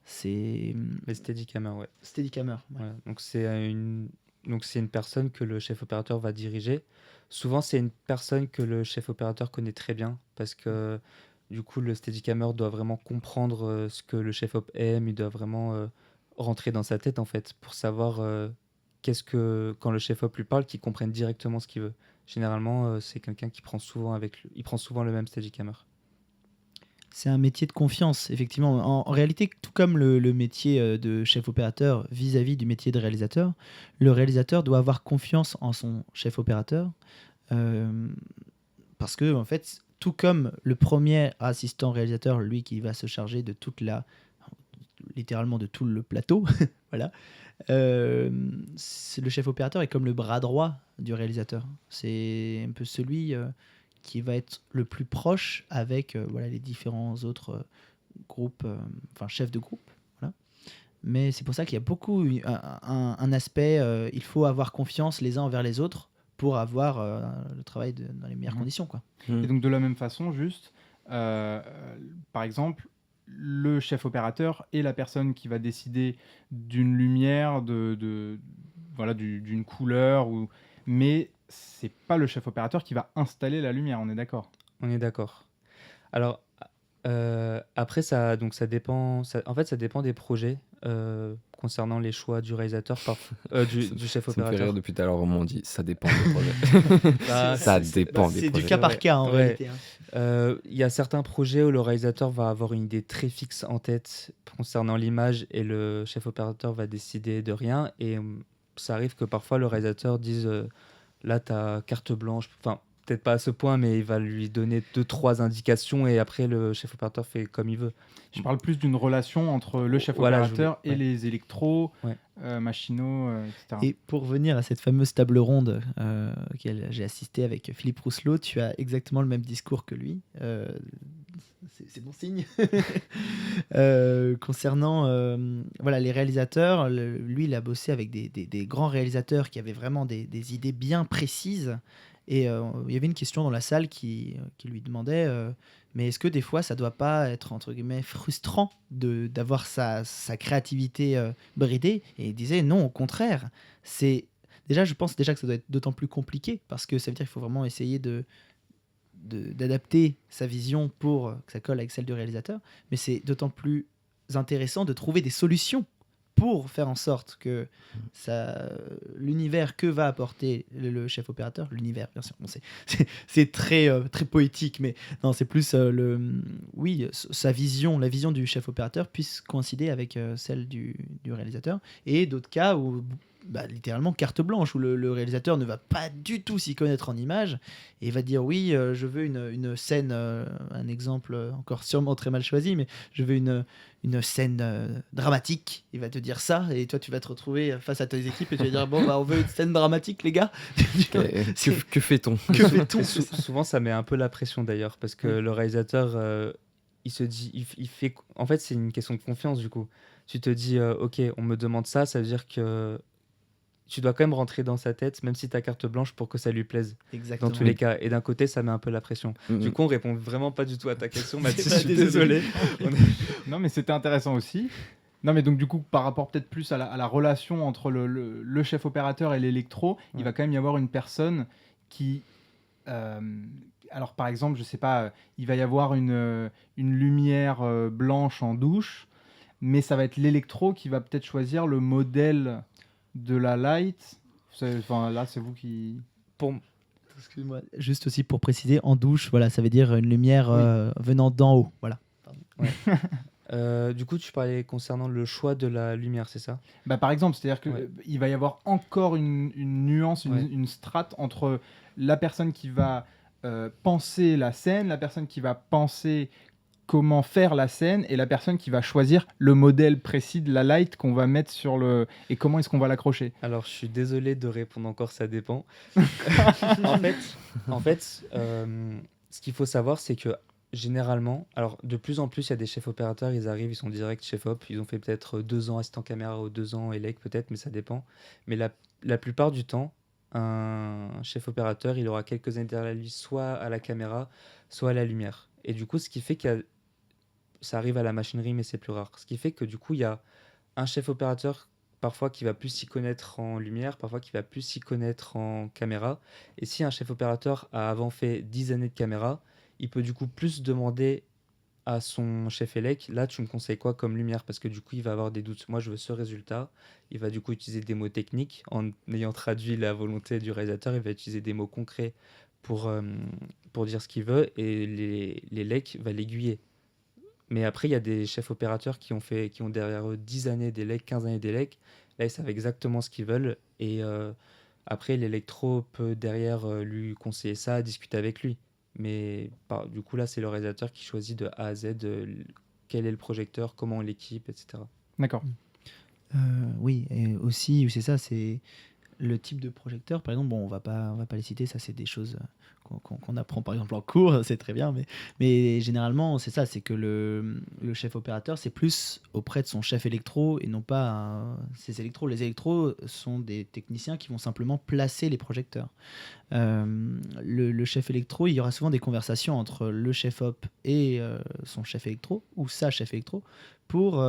C'est Les Steadicamers, ouais. Steadicammer. Ouais. Voilà. Donc c'est une personne que le chef opérateur va diriger. Souvent, c'est une personne que le chef opérateur connaît très bien parce que du coup, le Steadicammer doit vraiment comprendre ce que le chef op aime. Il doit vraiment rentrer dans sa tête en fait pour savoir quand le chef op lui parle, qu'il comprenne directement ce qu'il veut. Généralement, c'est quelqu'un qui prend souvent il prend souvent le même Steadicammer. C'est un métier de confiance, effectivement. En réalité, tout comme le métier de chef opérateur vis-à-vis du métier de réalisateur, le réalisateur doit avoir confiance en son chef opérateur. Parce que, en fait, tout comme le premier assistant réalisateur, lui qui va se charger de littéralement de tout le plateau, voilà. Le chef opérateur est comme le bras droit du réalisateur. C'est un peu celui qui va être le plus proche avec voilà, les différents autres groupes, enfin chefs de groupe. Voilà. Mais c'est pour ça qu'il y a beaucoup un aspect, il faut avoir confiance les uns envers les autres pour avoir le travail dans les meilleures conditions. Quoi. Et donc de la même façon, juste, par exemple, le chef opérateur est la personne qui va décider d'une lumière, voilà, d'une couleur, mais c'est pas le chef opérateur qui va installer la lumière, on est d'accord? On est d'accord. Alors, après donc ça dépend en fait, ça dépend des projets, concernant les choix du réalisateur du chef Ça me fait rire opérateur. depuis tout à l'heure, on dit ça dépend des projets. Bah, Ça dépend des C'est du projets. cas par Ouais, cas en ouais. réalité, hein. Il y a certains projets où le réalisateur va avoir une idée très fixe en tête concernant l'image et le chef opérateur va décider de rien et ça arrive que parfois le réalisateur dise, «Là, tu as carte blanche». Enfin, peut-être pas à ce point, mais il va lui donner 2-3 indications et après le chef opérateur fait comme il veut. Je parle plus d'une relation entre le chef Voilà, opérateur et ouais. les électros, Ouais. machinaux, etc. Et pour revenir à cette fameuse table ronde auquel j'ai assisté avec Philippe Rousselot, tu as exactement le même discours que lui. C'est bon signe. Concernant voilà, les réalisateurs, lui, il a bossé avec des grands réalisateurs qui avaient vraiment des idées bien précises. Et il y avait une question dans la salle qui lui demandait mais est-ce que des fois ça doit pas être entre guillemets frustrant d'avoir sa créativité bridée? Et il disait non, au contraire. C'est déjà, je pense déjà que ça doit être d'autant plus compliqué parce que ça veut dire qu'il faut vraiment essayer d'adapter sa vision pour que ça colle avec celle du réalisateur. Mais c'est d'autant plus intéressant de trouver des solutions pour faire en sorte que l'univers que va apporter le chef opérateur, l'univers bien sûr, bon, c'est très, très poétique, mais non, c'est plus oui, sa vision, la vision du chef opérateur puisse coïncider avec celle du réalisateur. Et d'autres cas où littéralement carte blanche, où le réalisateur ne va pas du tout s'y connaître en images et va dire oui, je veux une scène, un exemple encore sûrement très mal choisi, mais je veux une scène dramatique. Il va te dire ça et toi tu vas te retrouver face à tes équipes et tu vas dire bon on veut une scène dramatique les gars. Que fait-on? Que fait-on? Souvent, ça met un peu la pression d'ailleurs, parce que le réalisateur, il se dit, il fait. En fait, c'est une question de confiance du coup. Tu te dis, ok, on me demande ça, ça veut dire que tu dois quand même rentrer dans sa tête, même si tu as carte blanche, pour que ça lui plaise, dans Exactement. tous les cas. Et d'un côté, ça met un peu la pression. Du coup, on répond vraiment pas du tout à ta question, Mathis, pas je suis désolé. Non, mais c'était intéressant aussi. Non, mais donc du coup, par rapport peut-être plus à la relation entre le chef opérateur et l'électro, il Ouais. va quand même y avoir une personne qui... alors par exemple, je sais pas, il va y avoir une lumière blanche en douche, mais ça va être l'électro qui va peut-être choisir le modèle de la light. Enfin, là, c'est vous qui... Pour, Excuse-moi, juste aussi pour préciser, en douche, voilà, ça veut dire une lumière venant d'en haut, voilà. du coup, tu parlais concernant le choix de la lumière, c'est ça? Bah, par exemple, c'est-à-dire qu'il Ouais. va y avoir encore une nuance, Ouais. une strate entre la personne qui va penser la scène, la personne qui va penser comment faire la scène et la personne qui va choisir le modèle précis de la light qu'on va mettre sur le... et comment est-ce qu'on va l'accrocher. Alors, je suis désolé de répondre encore, ça dépend. En fait, ce qu'il faut savoir, c'est que généralement, alors de plus en plus, il y a des chefs opérateurs, ils arrivent, ils sont direct chef op, ils ont fait peut-être 2 ans assistant caméra ou 2 ans élec peut-être, mais ça dépend. Mais la plupart du temps, un chef opérateur, il aura quelques années derrière lui, soit à la caméra, soit à la lumière. Et du coup, ce qui fait que ça arrive à la machinerie, mais c'est plus rare. Ce qui fait que du coup, il y a un chef opérateur parfois qui va plus s'y connaître en lumière, parfois qui va plus s'y connaître en caméra. Et si un chef opérateur a avant fait 10 années de caméra, il peut du coup plus demander à son chef élec, là tu me conseilles quoi comme lumière? Parce que du coup il va avoir des doutes. Moi je veux ce résultat. Il va du coup utiliser des mots techniques en ayant traduit la volonté du réalisateur. Il va utiliser des mots concrets pour, euh, pour dire ce qu'il veut et l'élec va l'aiguiller. Mais après, il y a des chefs opérateurs qui ont derrière eux 10 années d'élec, 15 années d'élec. Là, ils savent exactement ce qu'ils veulent. Et après, l'électro peut derrière lui conseiller ça, discuter avec lui. Mais du coup, là, c'est le réalisateur qui choisit de A à Z quel est le projecteur, comment on l'équipe, etc. D'accord. Oui, et aussi, c'est ça, c'est le type de projecteur, par exemple, bon, on va pas les citer, ça c'est des choses qu'on apprend par exemple en cours, c'est très bien, mais généralement c'est ça, c'est que le chef opérateur c'est plus auprès de son chef électro et non pas ses électros. Les électros sont des techniciens qui vont simplement placer les projecteurs. Le chef électro, il y aura souvent des conversations entre le chef op et son chef électro ou sa chef électro pour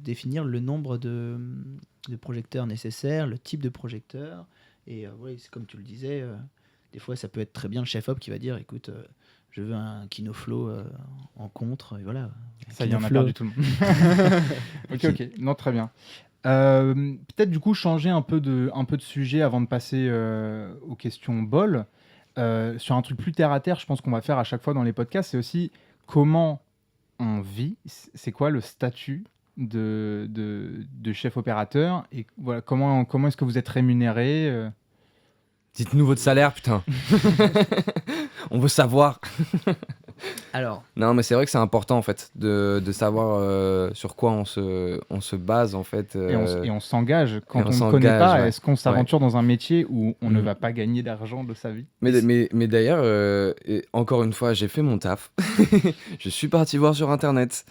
définir le nombre de projecteurs nécessaires, le type de projecteur. Et oui, c'est comme tu le disais, des fois ça peut être très bien le chef op qui va dire écoute, je veux un Kinoflow en contre, et voilà. Ça y est, on a Kinoflow. perdu tout le monde. Ok, non, très bien. Peut-être du coup changer un peu de sujet avant de passer aux questions bol. Sur un truc plus terre à terre, je pense qu'on va faire à chaque fois dans les podcasts, c'est aussi comment on vit, c'est quoi le statut de chef opérateur et voilà, comment est-ce que vous êtes rémunéré. Dites-nous votre salaire, putain. On veut savoir. Alors, Non, mais c'est vrai que c'est important en fait de savoir sur quoi on se base en fait. Et on s'engage quand et on on ne connaît s'engage, pas. ouais. Est-ce qu'on s'aventure dans un métier où on ne Mm. va pas gagner d'argent de sa vie? Mais d'ailleurs, et encore une fois, j'ai fait mon taf. Je suis parti voir sur Internet.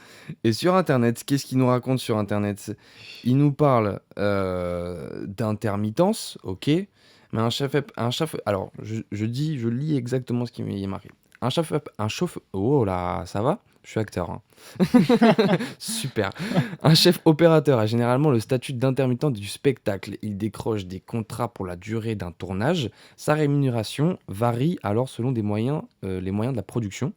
Et sur Internet, qu'est-ce qu'ils nous racontent sur Internet? Ils nous parlent d'intermittence, ok. Mais un chef, alors je lis exactement ce qui m'est marqué. Un chauffeur, oh là, ça va? Je suis acteur, hein. Super. Un chef opérateur a généralement le statut d'intermittent du spectacle. Il décroche des contrats pour la durée d'un tournage. Sa rémunération varie alors selon les moyens de la production.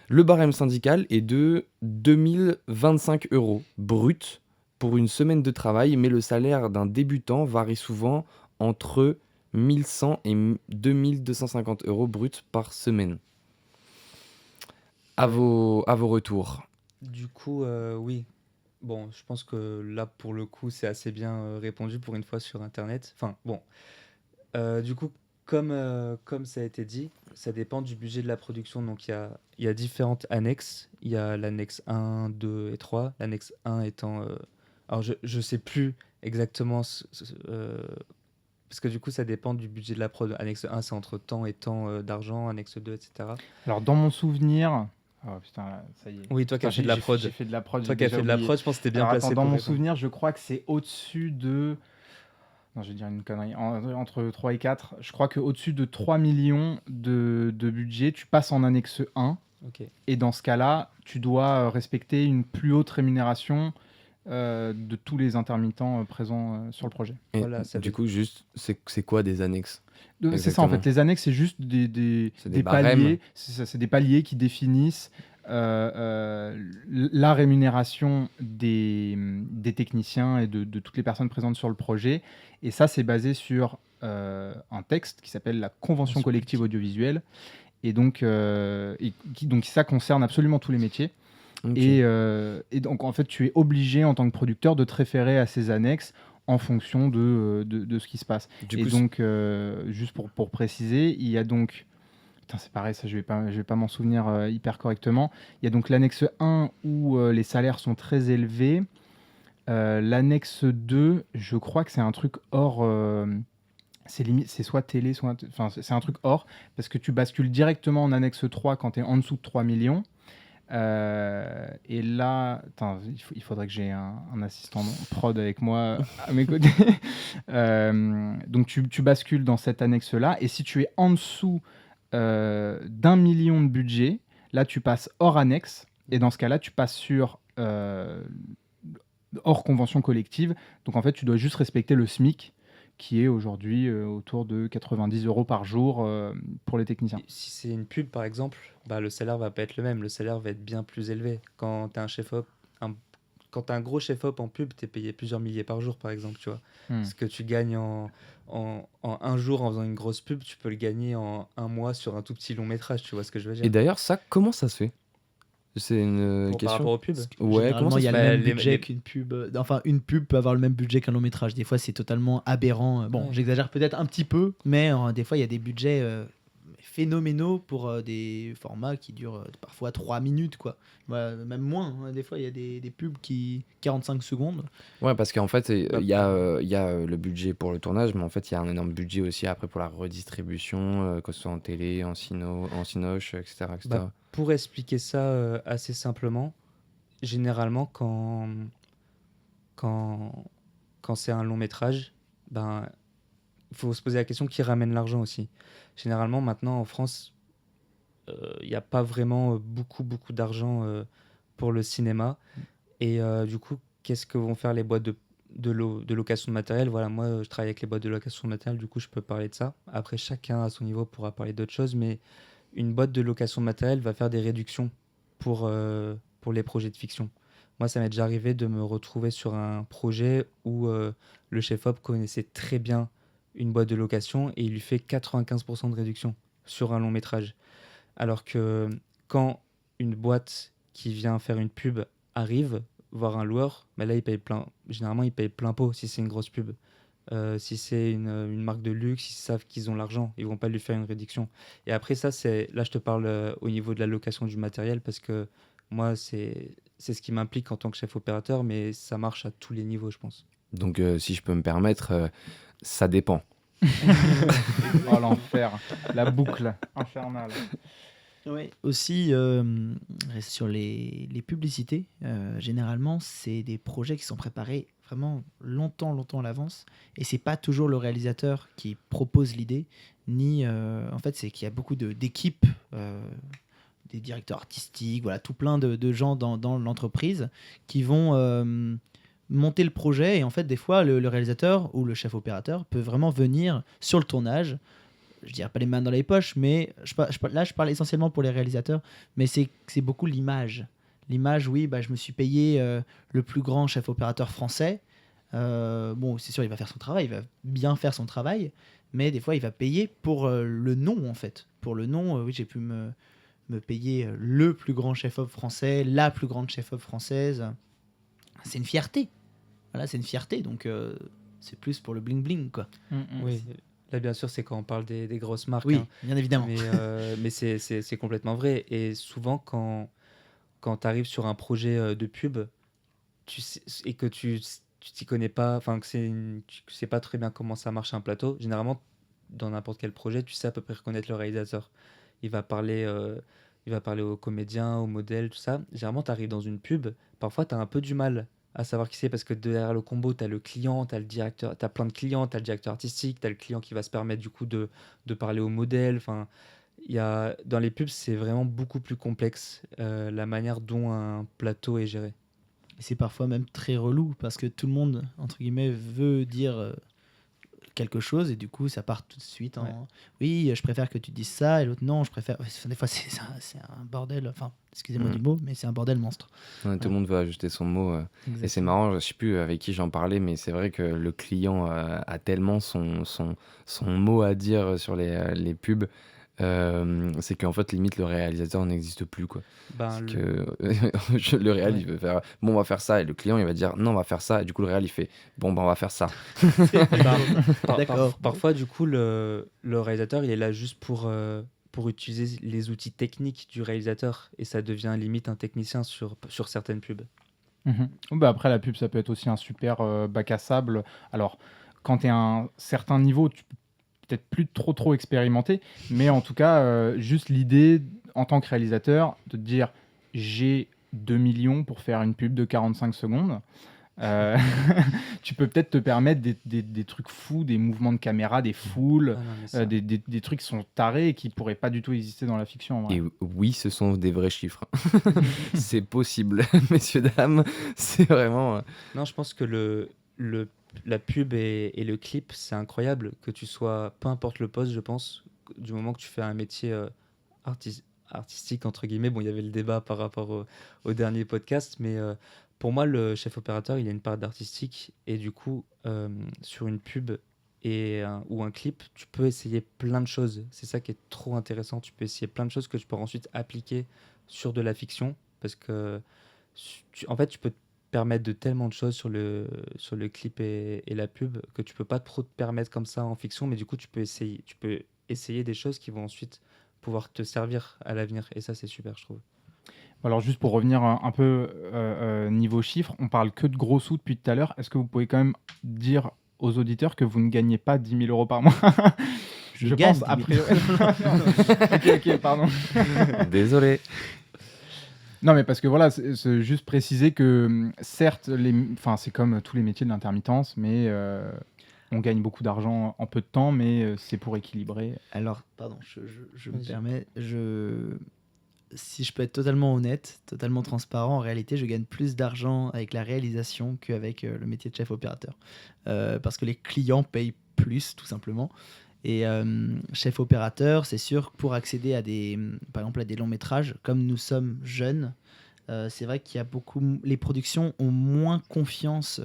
Le barème syndical est de 2025 € brut pour une semaine de travail, mais le salaire d'un débutant varie souvent entre 1100 et 2250 € bruts par semaine. À vos retours. Du coup, oui. Bon, je pense que là, pour le coup, c'est assez bien répondu pour une fois sur Internet. Enfin, bon. Du coup, comme ça a été dit, ça dépend du budget de la production. Donc, il y a différentes annexes. Il y a l'annexe 1, 2 et 3. L'annexe 1 étant... alors, je sais plus exactement... parce que du coup, ça dépend du budget de la prod. Annexe 1, c'est entre temps et temps d'argent. Annexe 2, etc. Alors dans mon souvenir, oh putain, là, ça y est. Oui, toi qui as Putain, fait de la prod. J'ai fait de la prod. Toi j'ai qui as déjà fait de la oublié. prod, je pense que t'es bien Alors, placé attends, dans pour mon répondre. souvenir, je crois que c'est au-dessus de... Non, je vais dire une connerie. Entre 3 et 4, je crois qu'au-dessus de 3 millions de budget, tu passes en annexe 1. Ok. Et dans ce cas-là, tu dois respecter une plus haute rémunération de tous les intermittents présents sur le projet. Et Voilà, ça du veut- coup, juste, c'est quoi des annexes? C'est ça en fait, Exactement. les annexes, c'est juste des C'est des barèmes. paliers, c'est des paliers qui définissent la rémunération des techniciens et de toutes les personnes présentes sur le projet. Et ça, c'est basé sur un texte qui s'appelle la Convention collective audiovisuelle. Et donc, donc ça concerne absolument tous les métiers. Ok. Et donc, en fait, tu es obligé en tant que producteur de te référer à ces annexes en fonction de ce qui se passe. Du Et coup, donc, juste pour préciser, il y a donc... Putain, c'est pareil, ça, je vais pas m'en souvenir hyper correctement. Il y a donc l'annexe 1 où les salaires sont très élevés. L'annexe 2, je crois que c'est un truc hors... c'est soit télé, soit... Enfin, c'est un truc hors, parce que tu bascules directement en annexe 3 quand tu es en dessous de 3 millions. Et là, attends, il faudrait que j'ai un assistant prod avec moi à mes côtés. Donc tu bascules dans cette annexe-là, et si tu es en dessous d'1 million de budget, là tu passes hors annexe, et dans ce cas-là tu passes sur hors convention collective. Donc en fait tu dois juste respecter le SMIC, qui est aujourd'hui autour de 90 € par jour pour les techniciens. Et si c'est une pub, par exemple, bah, le salaire va pas être le même. Le salaire va être bien plus élevé. Quand tu as un chef-op, quand tu un gros chef-op en pub, tu es payé plusieurs milliers par jour, par exemple, tu vois. Ce que tu gagnes en un jour en faisant une grosse pub, tu peux le gagner en un mois sur un tout petit long métrage, tu vois ce que je veux dire. et d'ailleurs, ça, comment ça se fait? C'est une Par question. rapport aux pubs. Ouais, comment Généralement, ça il y se a fait? le même les- budget les- qu'une pub. Enfin, une pub peut avoir le même budget qu'un long métrage. Des fois, c'est totalement aberrant. Bon, Ouais. j'exagère peut-être un petit peu, mais des fois, il y a des budgets phénoménaux pour des formats qui durent parfois 3 minutes, quoi. Voilà, même moins, hein. Des fois, il y a des pubs qui 45 secondes. Ouais, parce qu'en fait, Bah, il y a le budget pour le tournage, mais en fait, il y a un énorme budget aussi après pour la redistribution, que ce soit en télé, en cinoche, etc., etc. bah, pour expliquer ça assez simplement, généralement, quand, quand c'est un long métrage, ben, il faut se poser la question qui ramène l'argent aussi. Généralement, maintenant, en France, il n'y a pas vraiment beaucoup d'argent pour le cinéma. Et du coup, qu'est-ce que vont faire les boîtes de location de matériel? Voilà, moi, je travaille avec les boîtes de location de matériel, du coup, je peux parler de ça. Après, chacun à son niveau pourra parler d'autres choses, mais une boîte de location de matériel va faire des réductions pour les projets de fiction. Moi, ça m'est déjà arrivé de me retrouver sur un projet où le chef-op connaissait très bien une boîte de location et il lui fait 95% de réduction sur un long métrage. Alors que quand une boîte qui vient faire une pub arrive voir un loueur, bah là, généralement, il paye plein pot si c'est une grosse pub. Si c'est une marque de luxe, ils savent qu'ils ont l'argent, ils vont pas lui faire une réduction. Et après ça, là je te parle au niveau de la location du matériel parce que moi c'est ce qui m'implique en tant que chef opérateur, mais ça marche à tous les niveaux, je pense. Donc, si je peux me permettre, ça dépend. Oh l'enfer, la boucle infernale. Oui. Aussi, sur les publicités, généralement, c'est des projets qui sont préparés vraiment longtemps à l'avance. Et c'est pas toujours le réalisateur qui propose l'idée, ni en fait, c'est qu'il y a beaucoup d'équipes, des directeurs artistiques, voilà, tout plein de gens dans l'entreprise qui vont monter le projet. Et en fait, des fois, le réalisateur ou le chef opérateur peut vraiment venir sur le tournage, je dirais pas les mains dans les poches, mais là je parle essentiellement pour les réalisateurs, mais c'est beaucoup l'image. L'image, oui, bah, je me suis payé le plus grand chef opérateur français. Bon, c'est sûr, il va faire son travail, il va bien faire son travail, mais des fois il va payer pour le nom en fait. Pour le nom, oui, j'ai pu me payer le plus grand chef-op français, la plus grande chef-op française. C'est une fierté. Voilà, c'est une fierté, donc c'est plus pour le bling-bling, quoi. Oui, là bien sûr c'est quand on parle des grosses marques, Oui, hein. bien évidemment. Mais c'est complètement vrai. Et souvent quand tu arrives sur un projet de pub et que tu t'y connais pas, enfin que sais pas très bien comment ça marche un plateau, généralement dans n'importe quel projet, tu sais à peu près reconnaître le réalisateur. Il va parler, euh, il va parler aux comédiens, aux modèles, tout ça. Généralement, tu arrives dans une pub, parfois tu as un peu du mal à savoir qui c'est parce que derrière le combo, tu as le client, tu as le directeur, tu as plein de clients, tu as le directeur artistique, tu as le client qui va se permettre du coup de parler au modèle. Enfin, dans les pubs, c'est vraiment beaucoup plus complexe la manière dont un plateau est géré. Et c'est parfois même très relou parce que tout le monde, entre guillemets, veut dire quelque chose et du coup ça part tout de suite en Ouais. oui, je préfère que tu dises ça et l'autre non, je préfère. Enfin, des fois c'est un bordel, enfin, excusez-moi du mot, mais c'est un bordel monstre. Ouais, tout le monde veut ajouter son mot. Et c'est Exactement. marrant, je sais plus avec qui j'en parlais, mais c'est vrai que le client a tellement son mot à dire sur les pubs, c'est qu'en fait, limite, le réalisateur n'existe plus, quoi. Ben, C'est le- que le réal, Ouais. il veut faire, bon, on va faire ça, et le client, il va dire, non, on va faire ça, et du coup, le réal, il fait, bon, ben, on va faire ça. D'accord. Parfois, du coup, le réalisateur, il est là juste pour utiliser les outils techniques du réalisateur et ça devient limite un technicien sur certaines pubs. Mhm. Bah après, la pub, ça peut être aussi un super bac à sable. Alors, quand tu es à un certain niveau, tu peux peut-être plus trop expérimenter, mais en tout cas, juste l'idée, en tant que réalisateur, de te dire, j'ai 2 millions pour faire une pub de 45 secondes. Euh, tu peux peut-être te permettre des trucs fous, des mouvements de caméra, des foules, Ah non, mais ça. des trucs qui sont tarés et qui pourraient pas du tout exister dans la fiction, en vrai. Et oui, ce sont des vrais chiffres. C'est possible, messieurs, dames. C'est vraiment. Non, je pense que la pub et le clip, c'est incroyable que tu sois, peu importe le poste, je pense, du moment que tu fais un métier artistique, entre guillemets. Bon, il y avait le débat par rapport au dernier podcast, mais pour moi, le chef opérateur, il a une part d'artistique et du coup, sur une pub ou un clip, tu peux essayer plein de choses. C'est ça qui est trop intéressant. Tu peux essayer plein de choses que tu peux ensuite appliquer sur de la fiction parce que en fait, tu peux te permettre de tellement de choses sur le clip et la pub que tu peux pas trop te permettre comme ça en fiction, mais du coup, tu peux essayer, tu peux essayer des choses qui vont ensuite pouvoir te servir à l'avenir. Et ça, c'est super, je trouve. Alors juste pour revenir un peu niveau chiffres, on parle que de gros sous depuis tout à l'heure. Est-ce que vous pouvez quand même dire aux auditeurs que vous ne gagnez pas 10 000 euros par mois? Je gagne pense 10 000. a priori. Ok, pardon. Désolé. Non, mais parce que voilà, c'est juste préciser que certes, c'est comme tous les métiers de l'intermittence, mais on gagne beaucoup d'argent en peu de temps, mais c'est pour équilibrer. Alors, pardon, je me Vas-y. permets, si je peux être totalement honnête, totalement transparent, en réalité, je gagne plus d'argent avec la réalisation qu'avec le métier de chef opérateur. Parce que les clients payent plus, tout simplement. Et chef opérateur, c'est sûr que pour accéder à par exemple à des longs métrages, comme nous sommes jeunes, c'est vrai qu'il y a les productions ont moins confiance.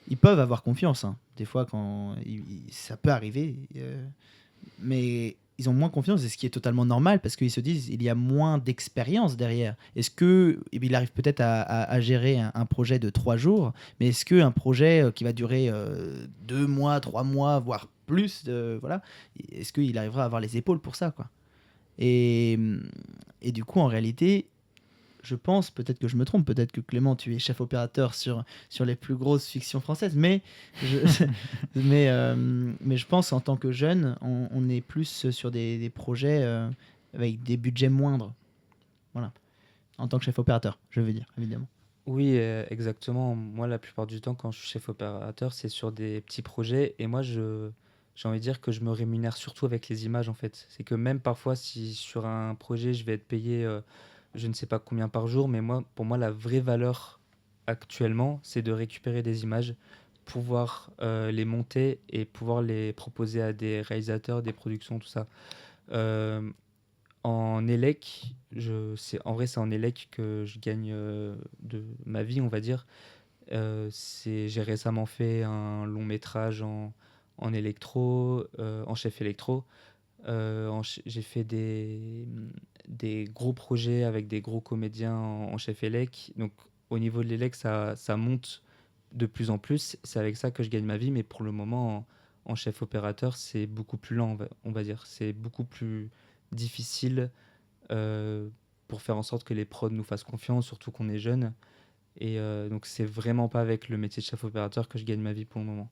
Ils peuvent avoir confiance, hein. Des fois, ça peut arriver, mais ils ont moins confiance, et ce qui est totalement normal parce qu'ils se disent il y a moins d'expérience derrière. Est-ce que il arrive peut-être à gérer un projet de 3 jours, mais est-ce qu'un projet qui va durer 2 mois, 3 mois, voire plus, voilà, est-ce qu'il arrivera à avoir les épaules pour ça, quoi. Et, et du coup, en réalité, je pense, peut-être que je me trompe, peut-être que Clément, tu es chef opérateur sur les plus grosses fictions françaises, mais mais je pense en tant que jeune, on est plus sur des projets avec des budgets moindres. Voilà. En tant que chef opérateur, je veux dire, évidemment. Oui, exactement. Moi, la plupart du temps, quand je suis chef opérateur, c'est sur des petits projets. Et moi, j'ai envie de dire que je me rémunère surtout avec les images, en fait. C'est que même parfois, si sur un projet, je vais être payé je ne sais pas combien par jour, mais pour moi, la vraie valeur actuellement, c'est de récupérer des images, pouvoir les monter et pouvoir les proposer à des réalisateurs, des productions, tout ça. Euh, En élec, en vrai, c'est en élec que je gagne de ma vie, on va dire. J'ai récemment fait un long métrage en électro, en chef électro. J'ai fait des gros projets avec des gros comédiens en chef élec. Donc, au niveau de l'élec, ça monte de plus en plus. C'est avec ça que je gagne ma vie. Mais pour le moment, en chef opérateur, c'est beaucoup plus lent, on va dire. C'est beaucoup plus difficile pour faire en sorte que les prods nous fassent confiance, surtout qu'on est jeune. Et donc, c'est vraiment pas avec le métier de chef opérateur que je gagne ma vie pour le moment.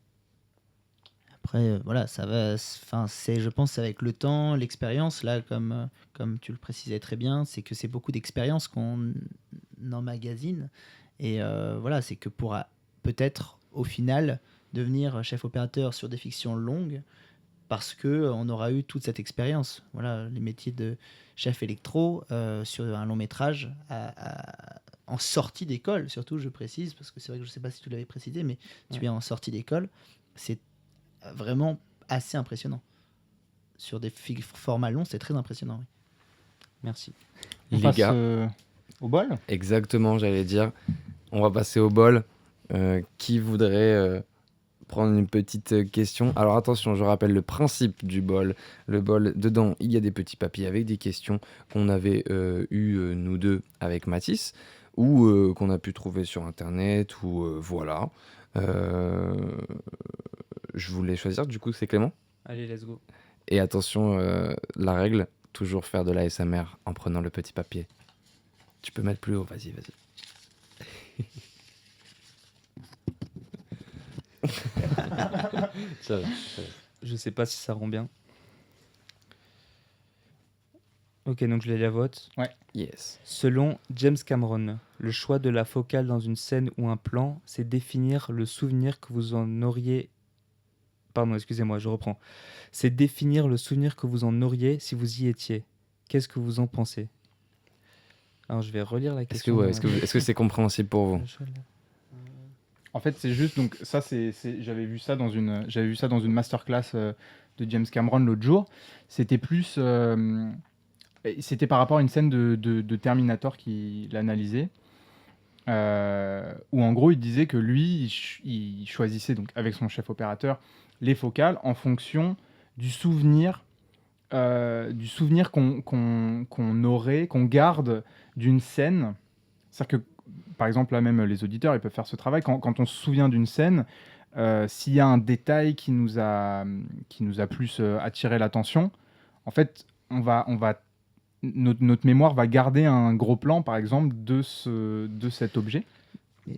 Après, voilà, ça va. Enfin, je pense, c'est avec le temps, l'expérience. Là, comme tu le précisais très bien, c'est que c'est beaucoup d'expérience qu'on emmagasine. Et voilà, c'est que pour peut-être, au final, devenir chef opérateur sur des fictions longues, parce que on aura eu toute cette expérience. Voilà, les métiers de chef électro sur un long métrage en sortie d'école, surtout, je précise, parce que c'est vrai que je ne sais pas si tu l'avais précisé, mais tu es en sortie d'école. C'est vraiment assez impressionnant. Sur des formats longs, c'est très impressionnant. Oui. Merci. On Les passe gars, au bol. exactement, j'allais dire. On va passer au bol. Qui voudrait prendre une petite question? Alors attention, je rappelle le principe du bol. Le bol, dedans, il y a des petits papiers avec des questions qu'on avait eu nous deux avec Mathis, ou qu'on a pu trouver sur Internet, ou voilà. Je voulais choisir, du coup, c'est Clément. Allez, let's go. Et attention, la règle, toujours faire de l'ASMR en prenant le petit papier. Tu peux mettre plus haut, vas-y. Je sais pas si ça rend bien. Ok, donc je l'ai à vote. Yes. Selon James Cameron, le choix de la focale dans une scène ou un plan, c'est définir le souvenir que vous en auriez. Pardon, excusez-moi, je reprends. C'est définir le souvenir que vous en auriez si vous y étiez. Qu'est-ce que vous en pensez? Alors, je vais relire la Est-ce que, question. est-ce que c'est compréhensible pour vous? En fait, c'est juste donc ça, j'avais vu ça dans une masterclass de James Cameron l'autre jour. C'était plus, c'était par rapport à une scène de Terminator qu'il analysait, où en gros il disait que lui, il choisissait donc avec son chef opérateur les focales en fonction du souvenir qu'on garde d'une scène. C'est-à-dire que, par exemple, là même les auditeurs, ils peuvent faire ce travail. Quand on se souvient d'une scène, s'il y a un détail qui nous a plus attiré l'attention, en fait, notre mémoire va garder un gros plan, par exemple, de cet objet.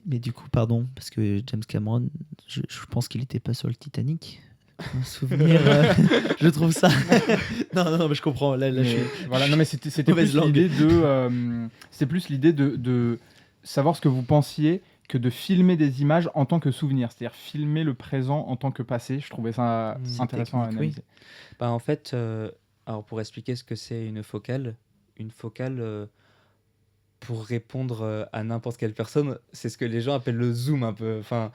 Mais du coup, pardon, parce que James Cameron, je pense qu'il n'était pas sur le Titanic. Un souvenir, je trouve ça. Non, mais je comprends. Là, je suis. Voilà, non, mais c'était Mauvaise plus langue. l'idée de savoir ce que vous pensiez que de filmer des images en tant que souvenir, c'est-à-dire filmer le présent en tant que passé. Je trouvais ça C'est intéressant à technique, analyser. Bah, en fait, alors pour expliquer ce que c'est une focale, pour répondre à n'importe quelle personne, c'est ce que les gens appellent le zoom un peu. Enfin,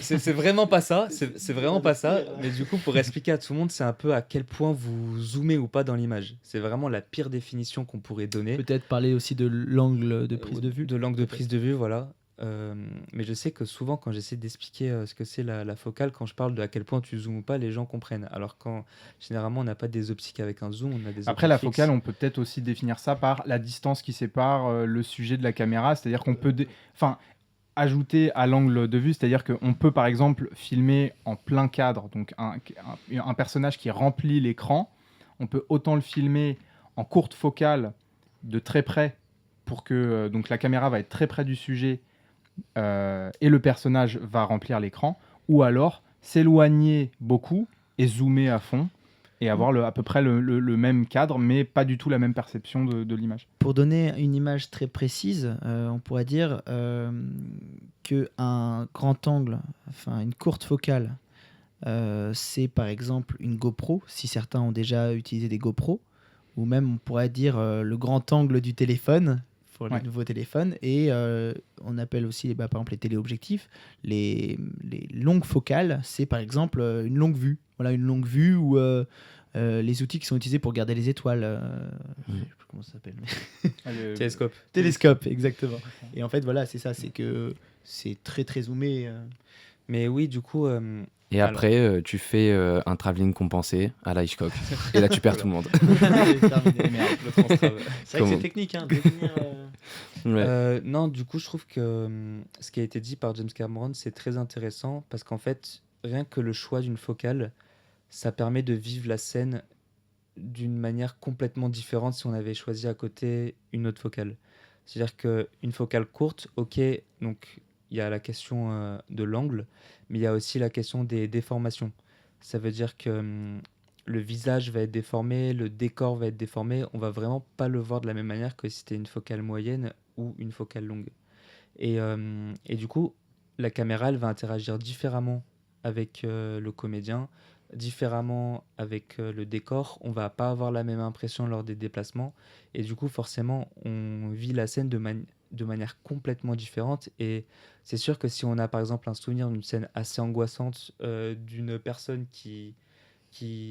c'est vraiment pas ça, c'est vraiment pas ça. Mais du coup, pour expliquer à tout le monde, c'est un peu à quel point vous zoomez ou pas dans l'image. C'est vraiment la pire définition qu'on pourrait donner. Peut-être parler aussi de l'angle de prise de vue. De l'angle de prise de vue, voilà. Mais je sais que souvent, quand j'essaie d'expliquer ce que c'est la focale, quand je parle de à quel point tu zoomes ou pas, les gens comprennent. Alors quand généralement on n'a pas des optiques avec un zoom, on a des Après, optiques la fixes. focale, on peut peut-être aussi définir ça par la distance qui sépare le sujet de la caméra, c'est-à-dire qu'on peut ajouter à l'angle de vue, c'est-à-dire qu'on peut par exemple filmer en plein cadre, donc un personnage qui remplit l'écran, on peut autant le filmer en courte focale de très près pour que donc la caméra va être très près du sujet et le personnage va remplir l'écran, ou alors s'éloigner beaucoup et zoomer à fond et avoir à peu près le même cadre, mais pas du tout la même perception de l'image. Pour donner une image très précise, on pourrait dire qu'un grand angle, enfin une courte focale, c'est par exemple une GoPro, si certains ont déjà utilisé des GoPro, ou même on pourrait dire le grand angle du téléphone pour les Ouais. nouveaux téléphones, et on appelle aussi par exemple les téléobjectifs, les longues focales, c'est par exemple une longue vue. Voilà, une longue vue ou les outils qui sont utilisés pour garder les étoiles. Je sais plus comment ça s'appelle. mais- Télescope. Télescope, exactement. Et en fait, voilà, c'est ça, c'est que c'est très très zoomé. Mais oui, du coup, Et Alors. après, tu fais un travelling compensé à la Hitchcock. Et là, tu perds tout le monde. C'est terminé. merde, le transtra- C'est vrai que Comment c'est technique, hein, définir, Ouais. Non, du coup, je trouve que ce qui a été dit par James Cameron, c'est très intéressant parce qu'en fait, rien que le choix d'une focale, ça permet de vivre la scène d'une manière complètement différente si on avait choisi à côté une autre focale. C'est-à-dire qu'une focale courte, ok, donc il y a la question de l'angle, mais il y a aussi la question des déformations. Ça veut dire que le visage va être déformé, le décor va être déformé, on va vraiment pas le voir de la même manière que si c'était une focale moyenne ou une focale longue. Et du coup, la caméra, elle va interagir différemment avec le comédien, différemment avec le décor. On va pas avoir la même impression lors des déplacements. Et du coup, forcément, on vit la scène de manière complètement différente. Et c'est sûr que si on a par exemple un souvenir d'une scène assez angoissante d'une personne qui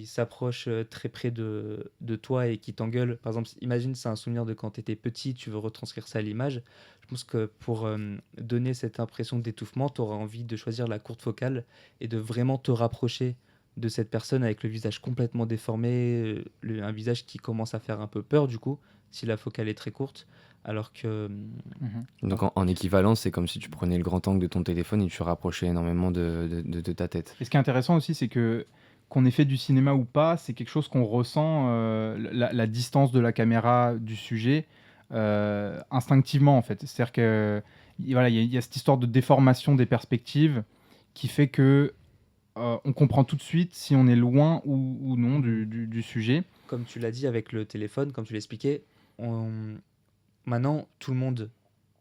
s'approche très près de toi et qui t'engueule. Par exemple, imagine c'est un souvenir de quand tu étais petit, tu veux retranscrire ça à l'image. Je pense que pour donner cette impression d'étouffement, tu auras envie de choisir la courte focale et de vraiment te rapprocher de cette personne avec le visage complètement déformé, un visage qui commence à faire un peu peur du coup, si la focale est très courte. Alors que... Donc en équivalence, c'est comme si tu prenais le grand angle de ton téléphone et tu rapprochais énormément de ta tête. Et ce qui est intéressant aussi, c'est que qu'on ait fait du cinéma ou pas, c'est quelque chose qu'on ressent, la distance de la caméra du sujet, instinctivement en fait. C'est-à-dire que voilà, il y a cette histoire de déformation des perspectives qui fait que on comprend tout de suite si on est loin ou non du sujet. Comme tu l'as dit avec le téléphone, comme tu l'expliquais, maintenant tout le monde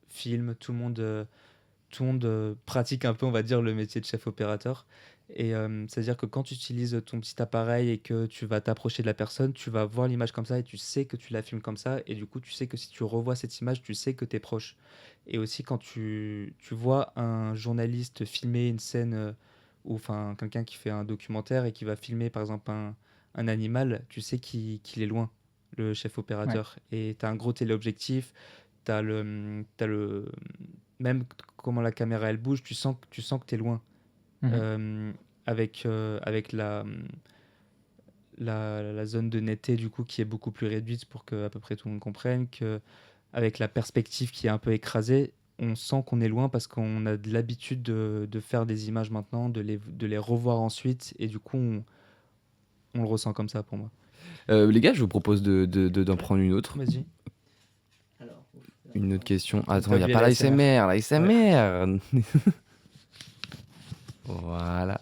filme, tout le monde pratique un peu, on va dire, le métier de chef opérateur. Et c'est-à-dire que quand tu utilises ton petit appareil et que tu vas t'approcher de la personne, tu vas voir l'image comme ça et tu sais que tu la filmes comme ça. Et du coup, tu sais que si tu revois cette image, tu sais que tu es proche. Et aussi, quand tu vois un journaliste filmer une scène ou enfin quelqu'un qui fait un documentaire et qui va filmer par exemple un animal, tu sais qu'il est loin, le chef opérateur. Et tu as un gros téléobjectif, tu as même comment la caméra elle bouge, tu sens que tu es loin. Avec la zone de netteté du coup qui est beaucoup plus réduite pour que à peu près tout le monde comprenne, que avec la perspective qui est un peu écrasée, on sent qu'on est loin parce qu'on a de l'habitude de faire des images maintenant, de les revoir ensuite et du coup on le ressent comme ça pour moi. Les gars, je vous propose d'en prendre une autre. Vas-y. Une autre question. Attends, T'as il n'y a oublié pas l'ASMR. l'ASMR. Voilà.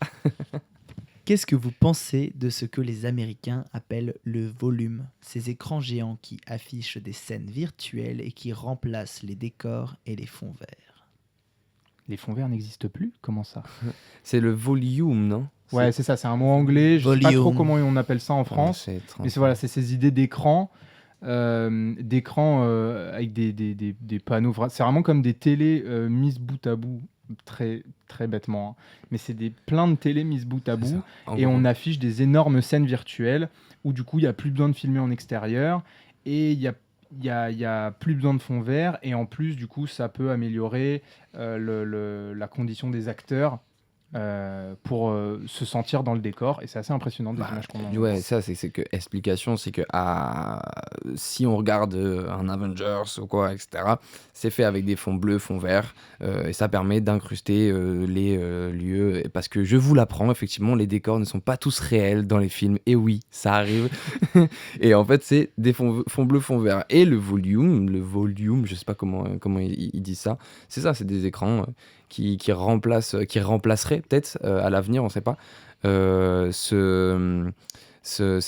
Qu'est-ce que vous pensez de ce que les Américains appellent le volume? Ces écrans géants qui affichent des scènes virtuelles et qui remplacent les décors et les fonds verts. Les fonds verts n'existent plus? Comment ça? C'est le volume, non? Ouais, c'est ça, c'est un mot anglais. Je sais pas trop Volume. comment on appelle ça en France. C'est étrange. Mais voilà, c'est ces idées d'écran. Avec des panneaux. C'est vraiment comme des télés mises bout à bout, très, très bêtement. Hein. Mais c'est plein de télés mises bout à C'est bout. ça. En Et gros. on affiche des énormes scènes virtuelles où du coup, il n'y a plus besoin de filmer en extérieur. Et il y a plus besoin de fond vert. Et en plus, du coup, ça peut améliorer la condition des acteurs. Pour se sentir dans le décor, et c'est assez impressionnant des images qu'on en Ouais, ça, c'est que explication, c'est que si on regarde un Avengers ou quoi, etc., c'est fait avec des fonds bleus, fonds verts, et ça permet d'incruster les lieux. Parce que je vous l'apprends, effectivement, les décors ne sont pas tous réels dans les films, et oui, ça arrive. Et en fait, c'est des fonds bleus, fonds verts. Et le volume, je sais pas comment ils disent ça, c'est ça, c'est des écrans qui remplaceraient peut-être à l'avenir, on ne sait pas,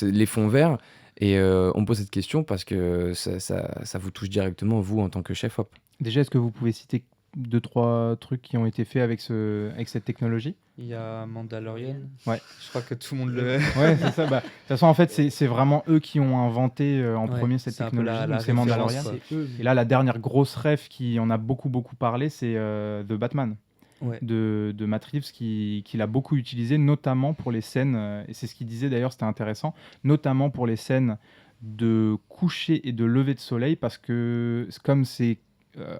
les fonds verts. Et on pose cette question parce que ça vous touche directement, vous, en tant que chef op. Déjà, est-ce que vous pouvez citer 2-3 trucs qui ont été faits avec cette technologie? Il y a Mandalorian. Ouais. Je crois que tout le monde le. Ouais, c'est ça. Bah, de toute façon, en fait, c'est vraiment eux qui ont inventé en Ouais, premier cette c'est un peu technologie. la Donc c'est référence, Mandalorian. quoi. C'est eux. Et là, la dernière grosse ref qui en a beaucoup parlé, c'est The Batman Ouais. de Matt Reeves qui l'a beaucoup utilisé, notamment pour les scènes, et c'est ce qu'il disait d'ailleurs, c'était intéressant, notamment pour les scènes de coucher et de lever de soleil, parce que comme c'est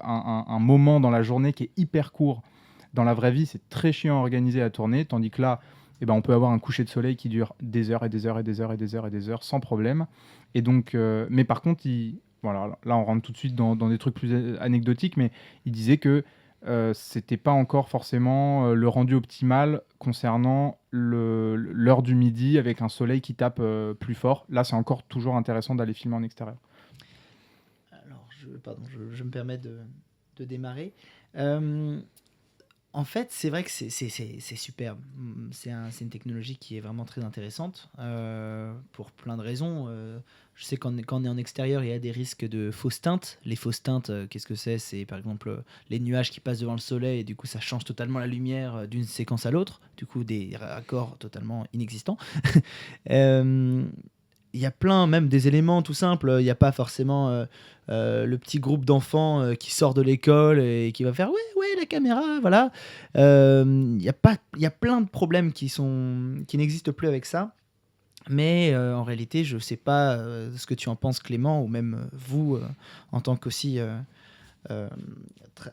un moment dans la journée qui est hyper court, dans la vraie vie, c'est très chiant à organiser, à tourner, tandis que là, eh ben, on peut avoir un coucher de soleil qui dure des heures et des heures et des heures et des heures et des heures sans problème. Et donc, mais par contre, voilà, là on rentre tout de suite dans des trucs plus anecdotiques, mais il disait que c'était pas encore forcément le rendu optimal concernant l'heure du midi avec un soleil qui tape plus fort. Là, c'est encore toujours intéressant d'aller filmer en extérieur. Alors, je me permets de démarrer. En fait, c'est vrai que c'est superbe. C'est une technologie qui est vraiment très intéressante pour plein de raisons. Je sais quand on est en extérieur, il y a des risques de fausses teintes. Les fausses teintes, qu'est-ce que c'est? C'est par exemple les nuages qui passent devant le soleil et du coup ça change totalement la lumière d'une séquence à l'autre. Du coup, des raccords totalement inexistants. Il y a plein, même des éléments tout simples. Il n'y a pas forcément le petit groupe d'enfants qui sort de l'école et qui va faire ouais, la caméra, voilà. Il y a plein de problèmes qui n'existent plus avec ça. Mais en réalité, je ne sais pas ce que tu en penses, Clément, ou même vous, en tant qu'aussi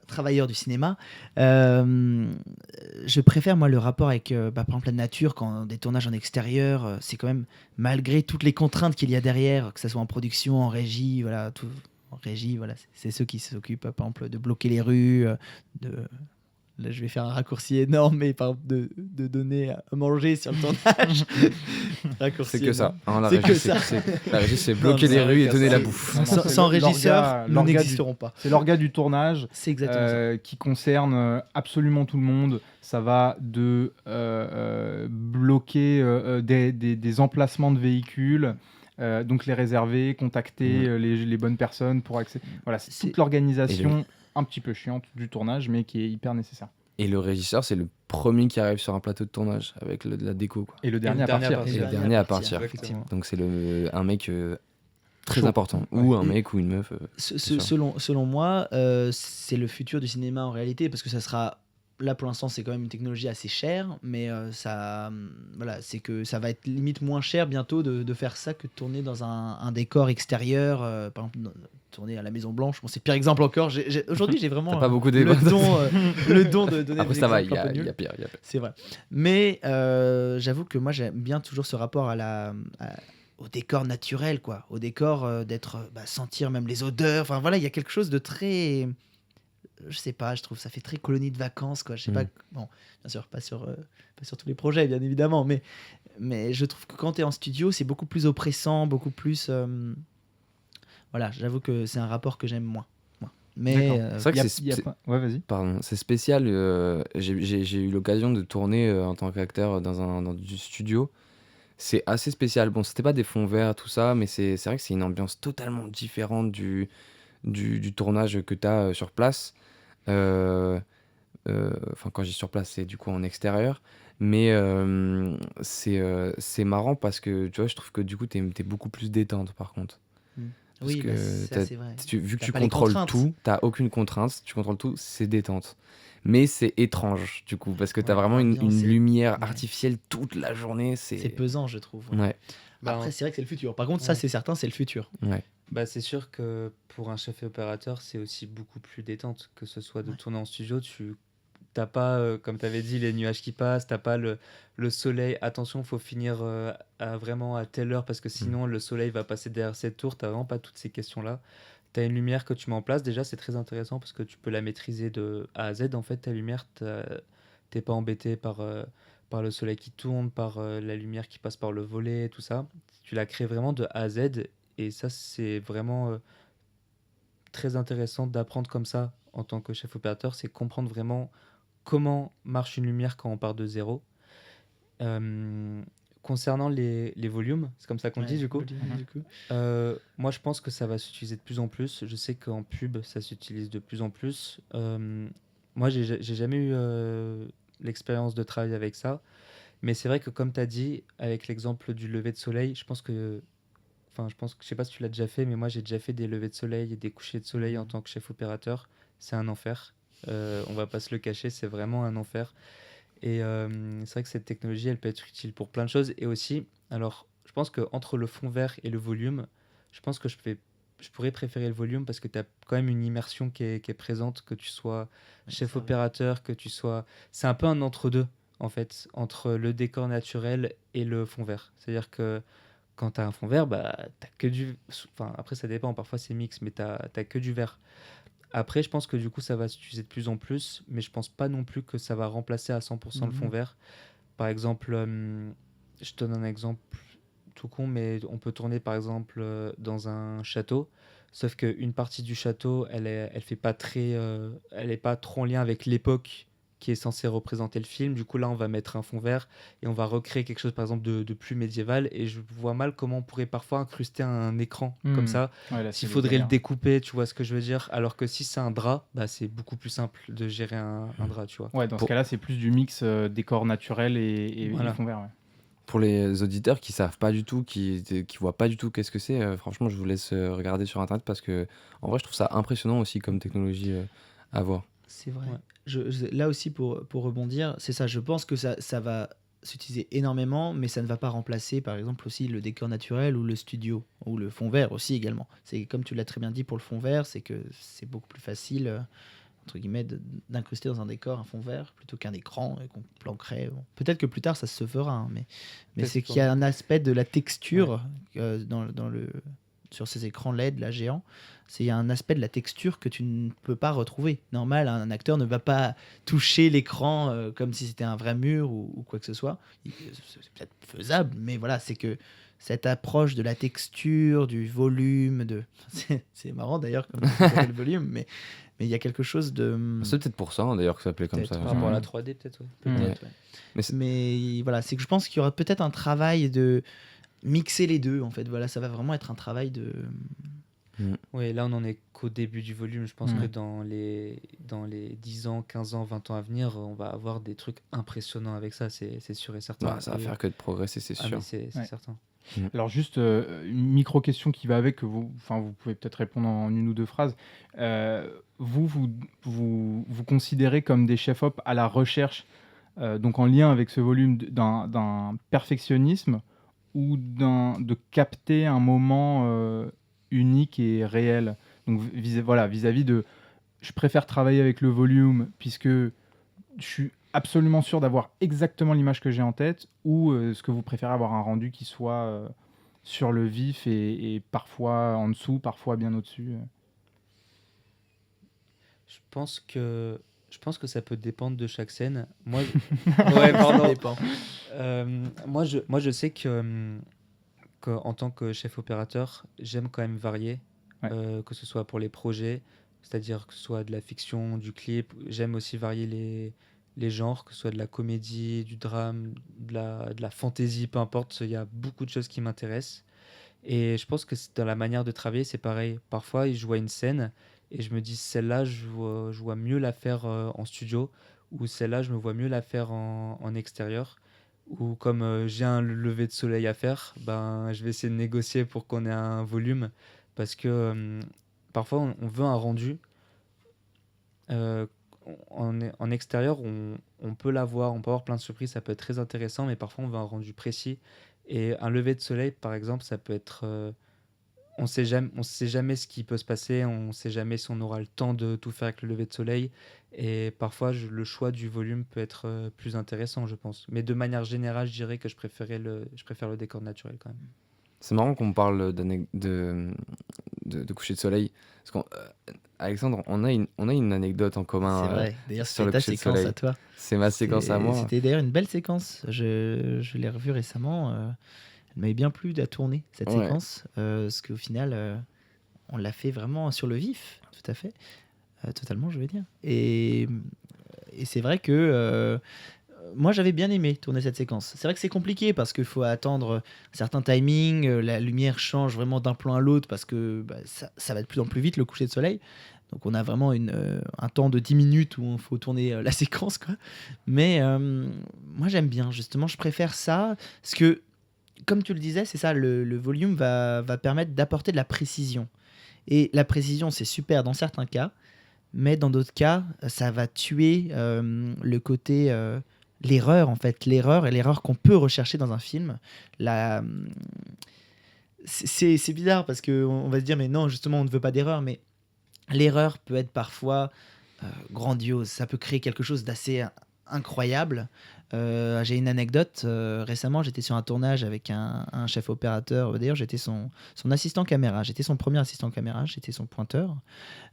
travailleur du cinéma. Je préfère, moi, le rapport avec, par exemple, la nature, quand des tournages en extérieur, c'est quand même, malgré toutes les contraintes qu'il y a derrière, que ce soit en production, en régie, voilà, tout. En régie, voilà, c'est ceux qui s'occupent, par exemple, de bloquer les rues, là, je vais faire un raccourci énorme, mais par exemple, de donner à manger sur le tournage. Raccourci C'est que ça. énorme. Hein, la C'est régie, que c'est- ça. la régie, c'est Non, bloquer mais les c'est rues et vrai donner que la c'est- bouffe. Non, Sans régisseur, l'orga nous du- n'existerons pas. C'est l'orga du tournage C'est exactement ça. qui concerne absolument tout le monde. Ça va de bloquer des emplacements de véhicules, donc les réserver, contacter les bonnes personnes pour accéder. Voilà, c'est C'est- toute l'organisation un petit peu chiante du tournage, mais qui est hyper nécessaire. Et le régisseur, c'est le premier qui arrive sur un plateau de tournage avec de la déco, quoi. Et le dernier à dernier à partir. partir. Et le dernier à partir. Effectivement. Donc c'est un mec très Chaud. important. Ouais. Ou un Et- mec ou une meuf. sûr. Selon moi, c'est le futur du cinéma en réalité, parce que ça sera. Là pour l'instant, c'est quand même une technologie assez chère, mais voilà, c'est que ça va être limite moins cher bientôt de faire ça que de tourner dans un décor extérieur, par exemple, tourner à la Maison Blanche. Bon, c'est pire exemple encore. Aujourd'hui, j'ai vraiment T'as pas beaucoup le d'ébats. don de donner Après des ça va, il exemples y un peu a nuls. pire. il y a pire. C'est vrai. Mais j'avoue que moi, j'aime bien toujours ce rapport au décor naturel, quoi. Au décor d'être, sentir même les odeurs. Enfin voilà, il y a quelque chose de très. Je sais pas, je trouve ça fait très colonie de vacances, quoi. Je sais pas. Bon, bien sûr, pas sur tous les projets, bien évidemment, mais mais je trouve que quand tu es en studio, c'est beaucoup plus oppressant, beaucoup plus. Voilà, j'avoue que c'est un rapport que j'aime moins. Moi. Mais D'accord. C'est vrai que Y a- c'est y a c'est- pas- Ouais, vas-y. pardon, c'est spécial. J'ai eu l'occasion de tourner en tant qu'acteur dans du studio. C'est assez spécial. Bon, c'était pas des fonds verts, tout ça, mais c'est vrai que c'est une ambiance totalement différente du tournage que tu as sur place. Euh, Enfin, quand je dis sur place, c'est du coup en extérieur. Mais c'est marrant parce que tu vois, je trouve que du coup, t'es beaucoup plus détente par contre. Mm. Parce Oui, que bah, ça c'est vrai. vu que T'as tu pas les contrôles contraintes. tout, t'as aucune contrainte, tu contrôles tout, c'est détente. Mais c'est étrange du coup, parce que t'as Ouais, vraiment l'ambiance une est. lumière Ouais. artificielle toute la journée. C'est pesant, je trouve. Ouais. Ouais, Bah, Après, en- c'est vrai que c'est le futur. Par contre, ça, ouais. c'est certain, c'est le futur. ouais. Bah, c'est sûr que pour un chef et opérateur, c'est aussi beaucoup plus détente, que ce soit de Ouais. tourner en studio. Tu t'as pas, comme tu avais dit, les nuages qui passent, t'as pas le soleil. Attention, faut finir vraiment à telle heure parce que sinon le soleil va passer derrière cette tour. T'as vraiment pas toutes ces questions-là. T'as une lumière que tu mets en place. Déjà, c'est très intéressant parce que tu peux la maîtriser de A à Z. En fait, ta lumière, t'es pas embêté par le soleil qui tourne, par la lumière qui passe par le volet, tout ça. Tu la crées vraiment de A à Z. Et ça, c'est vraiment très intéressant d'apprendre comme ça en tant que chef opérateur. C'est comprendre vraiment comment marche une lumière quand on part de zéro. Euh, Concernant les volumes, c'est comme ça qu'on dit Ouais, du coup. volume, du coup. Moi, je pense que ça va s'utiliser de plus en plus. Je sais qu'en pub, ça s'utilise de plus en plus. Moi, j'ai jamais eu l'expérience de travailler avec ça. Mais c'est vrai que, comme tu as dit, avec l'exemple du lever de soleil, je pense que. Enfin, je sais pas si tu l'as déjà fait, mais moi, j'ai déjà fait des levées de soleil et des couchers de soleil en tant que chef opérateur. C'est un enfer. On va pas se le cacher, c'est vraiment un enfer. Et c'est vrai que cette technologie, elle peut être utile pour plein de choses. Et aussi, alors, je pense qu'entre le fond vert et le volume, je pense que je pourrais préférer le volume parce que tu as quand même une immersion qui est présente, que tu sois chef Ça, ouais. opérateur, que tu sois. C'est un peu un entre-deux, en fait, entre le décor naturel et le fond vert. C'est-à-dire que quand tu as un fond vert, bah, t'as que du. Enfin, après, ça dépend, parfois c'est mix, mais t'as que du vert. Après, je pense que du coup, ça va s'utiliser de plus en plus, mais je pense pas non plus que ça va remplacer à 100% le fond Mhm. vert. Par exemple, je te donne un exemple tout con, mais on peut tourner par exemple dans un château, sauf qu'une partie du château, elle fait pas très, elle est pas trop en lien avec l'époque qui est censée représenter le film. Du coup, là, on va mettre un fond vert et on va recréer quelque chose, par exemple, de plus médiéval. Et je vois mal comment on pourrait parfois incruster un écran comme ça. Ouais, là, c'est S'il les faudrait le galères. découper, tu vois ce que je veux dire? Alors que si c'est un drap, bah, c'est beaucoup plus simple de gérer un drap, tu vois. Ouais, dans ce Pour, cas-là, c'est plus du mix décor naturel et Voilà. fond vert. Ouais. pour les auditeurs qui savent pas du tout, qui voient pas du tout qu'est-ce que c'est, franchement, je vous laisse regarder sur internet parce que en vrai, je trouve ça impressionnant aussi comme technologie à voir. C'est vrai. Ouais. Là aussi, pour rebondir, c'est ça. Je pense que ça va s'utiliser énormément, mais ça ne va pas remplacer, par exemple, aussi le décor naturel ou le studio, ou le fond vert aussi également. C'est comme tu l'as très bien dit pour le fond vert, c'est que c'est beaucoup plus facile, entre guillemets, d'incruster dans un décor un fond vert plutôt qu'un écran qu'on planquerait. Bon. Peut-être que plus tard, ça se fera, hein, mais Peut-être c'est qu'il y a un aspect de la texture sur ces écrans LED, là, géants. Il y a un aspect de la texture que tu ne peux pas retrouver. Normal, un acteur ne va pas toucher l'écran comme si c'était un vrai mur ou quoi que ce soit. C'est peut-être faisable, mais voilà, c'est que cette approche de la texture, du volume, c'est marrant d'ailleurs comme ça s'appelle le volume, mais il y a quelque chose de... C'est peut-être pour ça hein, d'ailleurs que ça s'appelait comme Peut-être, ça. Par rapport à la Mhm. 3D, peut-être, ouais. Peut-être, ouais. Mais c'est- Mais voilà, c'est que je pense qu'il y aura peut-être un travail de mixer les deux, en fait. Voilà, ça va vraiment être un travail de... Oui, là, on en est qu'au début du volume. Je pense Mm. que dans les 10 ans, 15 ans, 20 ans à venir, on va avoir des trucs impressionnants avec ça, c'est sûr et certain. Bah, ça va Et- faire que de progresser, c'est Ah, sûr. mais c'est Ouais. certain. Alors juste une micro question qui va avec que vous pouvez peut-être répondre en une ou deux phrases. Vous considérez comme des chefs op à la recherche, donc en lien avec ce volume d'un perfectionnisme ou de capter un moment unique et réel. Donc vis-à-vis de, je préfère travailler avec le volume puisque je suis absolument sûr d'avoir exactement l'image que j'ai en tête, ou est-ce que vous préférez avoir un rendu qui soit sur le vif et parfois en dessous, parfois bien au-dessus Je pense que Je pense que ça peut dépendre de chaque scène. Ouais, Ça pardon. dépend. Moi, je sais qu'en tant que chef opérateur, j'aime quand même varier, Ouais. que ce soit pour les projets, c'est-à-dire que ce soit de la fiction, du clip. J'aime aussi varier les genres, que ce soit de la comédie, du drame, de la fantasy, peu importe. Il y a beaucoup de choses qui m'intéressent. Et je pense que dans la manière de travailler, c'est pareil. Parfois, je vois une scène et je me dis, celle-là, je vois mieux la faire en studio, ou celle-là, je me vois mieux la faire en extérieur. Ou comme j'ai un lever de soleil à faire, ben, je vais essayer de négocier pour qu'on ait un volume. Parce que parfois, on veut un rendu. euh, en extérieur, on peut l'avoir, on peut avoir plein de surprises, ça peut être très intéressant, mais parfois, on veut un rendu précis. Et un lever de soleil, par exemple, ça peut être on sait jamais ce qui peut se passer, on sait jamais si on aura le temps de tout faire avec le lever de soleil. Et parfois, le choix du volume peut être plus intéressant, je pense. Mais de manière générale, je dirais que je préfère le décor naturel quand même. C'est marrant qu'on parle de coucher de soleil. Parce Alexandre, on a une anecdote en commun C'est vrai. D'ailleurs, sur c'était le ta coucher de séquence soleil. à toi. C'est ma séquence à moi. C'était d'ailleurs une belle séquence. Je l'ai revue récemment. Elle m'avait bien plu à tourner, cette Ouais. séquence. Parce qu'au final, on l'a fait vraiment sur le vif. Tout à fait. Totalement, je veux dire. Et c'est vrai que moi, j'avais bien aimé tourner cette séquence. C'est vrai que c'est compliqué parce qu'il faut attendre certains timings. La lumière change vraiment d'un plan à l'autre parce que bah, ça va de plus en plus vite le coucher de soleil. Donc on a vraiment un temps de 10 minutes où il faut tourner la séquence, quoi. Mais moi, j'aime bien. Justement, je préfère ça parce que, comme tu le disais, c'est ça, le volume va permettre d'apporter de la précision. Et la précision, c'est super dans certains cas, mais dans d'autres cas, ça va tuer le côté, l'erreur en fait, l'erreur qu'on peut rechercher dans un film. La, c'est bizarre parce qu'on va se dire, mais non, justement, on ne veut pas d'erreur, mais l'erreur peut être parfois grandiose. Ça peut créer quelque chose d'assez incroyable. J'ai une anecdote. Récemment, j'étais sur un tournage avec un chef opérateur. D'ailleurs, j'étais son assistant caméra. J'étais son premier assistant caméra. J'étais son pointeur.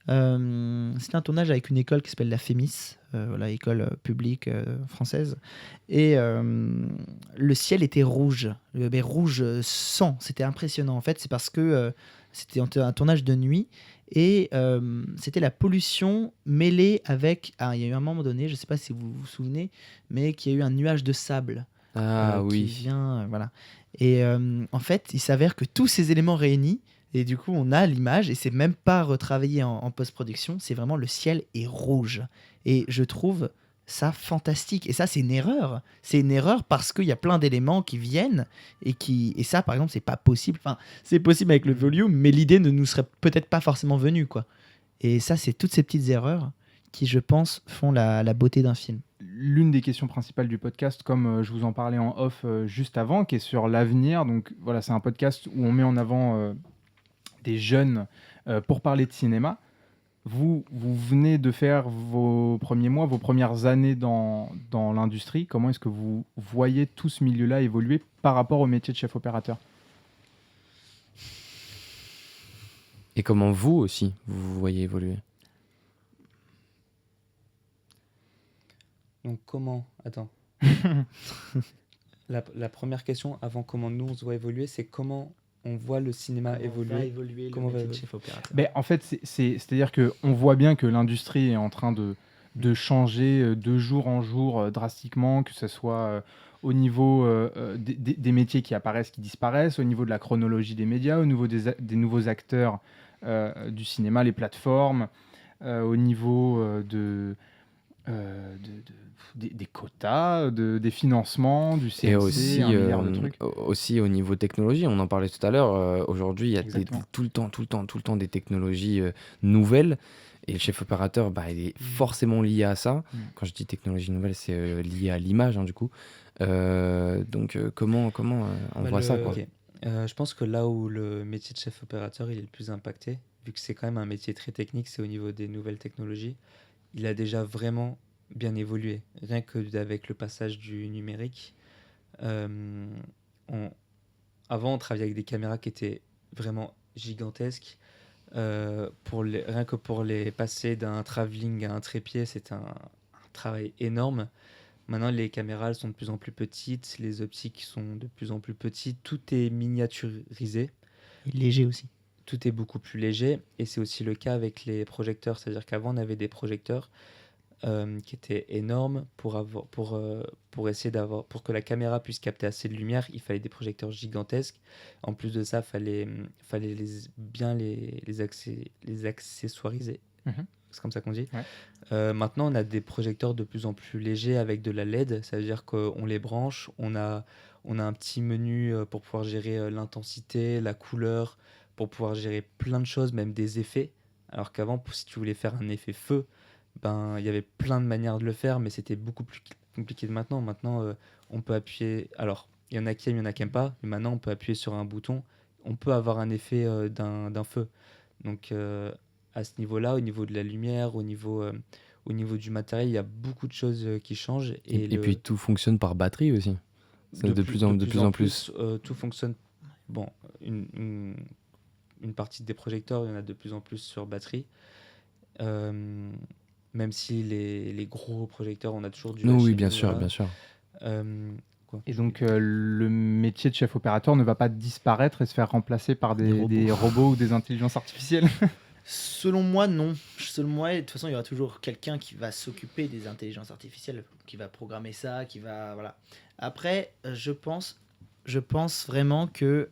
C'était un tournage avec une école qui s'appelle la FEMIS, voilà, école publique française. Et le ciel était rouge, mais rouge sang. C'était impressionnant. En fait, c'est parce que c'était un tournage de nuit et c'était la pollution mêlée avec. Ah, il y a eu un moment donné, je ne sais pas si vous vous souvenez, mais qu'il y a eu un nuage de sable Ah qui oui. vient, voilà. Et en fait, il s'avère que tous ces éléments réunis, et du coup, on a l'image, et c'est même pas retravaillé en post-production, c'est vraiment le ciel est rouge. Et je trouve ça fantastique. Et ça, c'est une erreur. C'est une erreur parce qu'il y a plein d'éléments qui viennent, et ça, par exemple, c'est pas possible. Enfin, c'est possible avec le volume, mais l'idée ne nous serait peut-être pas forcément venue, quoi. Et ça, c'est toutes ces petites erreurs qui, je pense, font la beauté d'un film. L'une des questions principales du podcast, comme je vous en parlais en off juste avant, qui est sur l'avenir. Donc voilà, c'est un podcast où on met en avant des jeunes pour parler de cinéma. Vous venez de faire vos premiers mois, vos premières années dans l'industrie. Comment est-ce que vous voyez tout ce milieu-là évoluer par rapport au métier de chef opérateur ? Et comment vous aussi, vous voyez évoluer? Donc comment Attends. La première question, avant comment nous on se voit évoluer, c'est comment on voit le cinéma évoluer. Comment va évoluer. chef opérateur. Ben, en fait, c'est-à-dire qu'on voit bien que l'industrie est en train de changer de jour en jour drastiquement, que ce soit au niveau des métiers qui apparaissent, qui disparaissent, au niveau de la chronologie des médias, au niveau des nouveaux acteurs du cinéma, les plateformes, au niveau des quotas, des financements, du Et CNC, aussi, 1 milliard de trucs. aussi au niveau technologie, on en parlait tout à l'heure. Aujourd'hui, il y a Exactement. tout le temps des technologies nouvelles. Et le chef opérateur, bah, il est forcément lié à ça. Mm. Quand je dis technologie nouvelle, c'est lié à l'image, hein, du coup. Donc, comment on voit ça, quoi. Ok. Je pense que là où le métier de chef opérateur il est le plus impacté, vu que c'est quand même un métier très technique, c'est au niveau des nouvelles technologies. Il a déjà vraiment bien évolué. Rien que avec le passage du numérique. Euh, on- Avant, on travaillait avec des caméras qui étaient vraiment gigantesques. Rien que pour les passer d'un travelling à un trépied, c'est un travail énorme. Maintenant, les caméras elles sont de plus en plus petites, les optiques sont de plus en plus petites, tout est miniaturisé, Et léger aussi. tout est beaucoup plus léger, et c'est aussi le cas avec les projecteurs. C'est-à-dire qu'avant, on avait des projecteurs qui étaient énormes pour essayer pour que la caméra puisse capter assez de lumière. Il fallait des projecteurs gigantesques. En plus de ça, fallait bien les accessoiriser. Mhm. C'est comme ça qu'on dit. Ouais. Maintenant, on a des projecteurs de plus en plus légers avec de la LED. Ça veut dire qu'on les branche. On a un petit menu pour pouvoir gérer l'intensité, la couleur, pour pouvoir gérer plein de choses, même des effets. Alors qu'avant, si tu voulais faire un effet feu, ben, il y avait plein de manières de le faire, mais c'était beaucoup plus compliqué de maintenant. Maintenant, on peut appuyer. Alors, il y en a qui aiment, il y en a qui n'aiment pas, mais maintenant, on peut appuyer sur un bouton. On peut avoir un effet d'un feu. Donc, à ce niveau-là, au niveau de la lumière, au niveau du matériel, il y a beaucoup de choses qui changent. Et puis tout fonctionne par batterie aussi. C'est de plus en plus. Tout fonctionne. Bon, une partie des projecteurs, il y en a de plus en plus sur batterie. Même si les gros projecteurs, on a toujours du Non, oui, HMI, bien sûr, voilà. bien sûr. Quoi. Et donc, le métier de chef opérateur ne va pas disparaître et se faire remplacer par des robots ou des intelligences artificielles. Selon moi, non. Selon moi, de toute façon, il y aura toujours quelqu'un qui va s'occuper des intelligences artificielles, qui va programmer ça, qui va... Voilà. Après, je pense vraiment que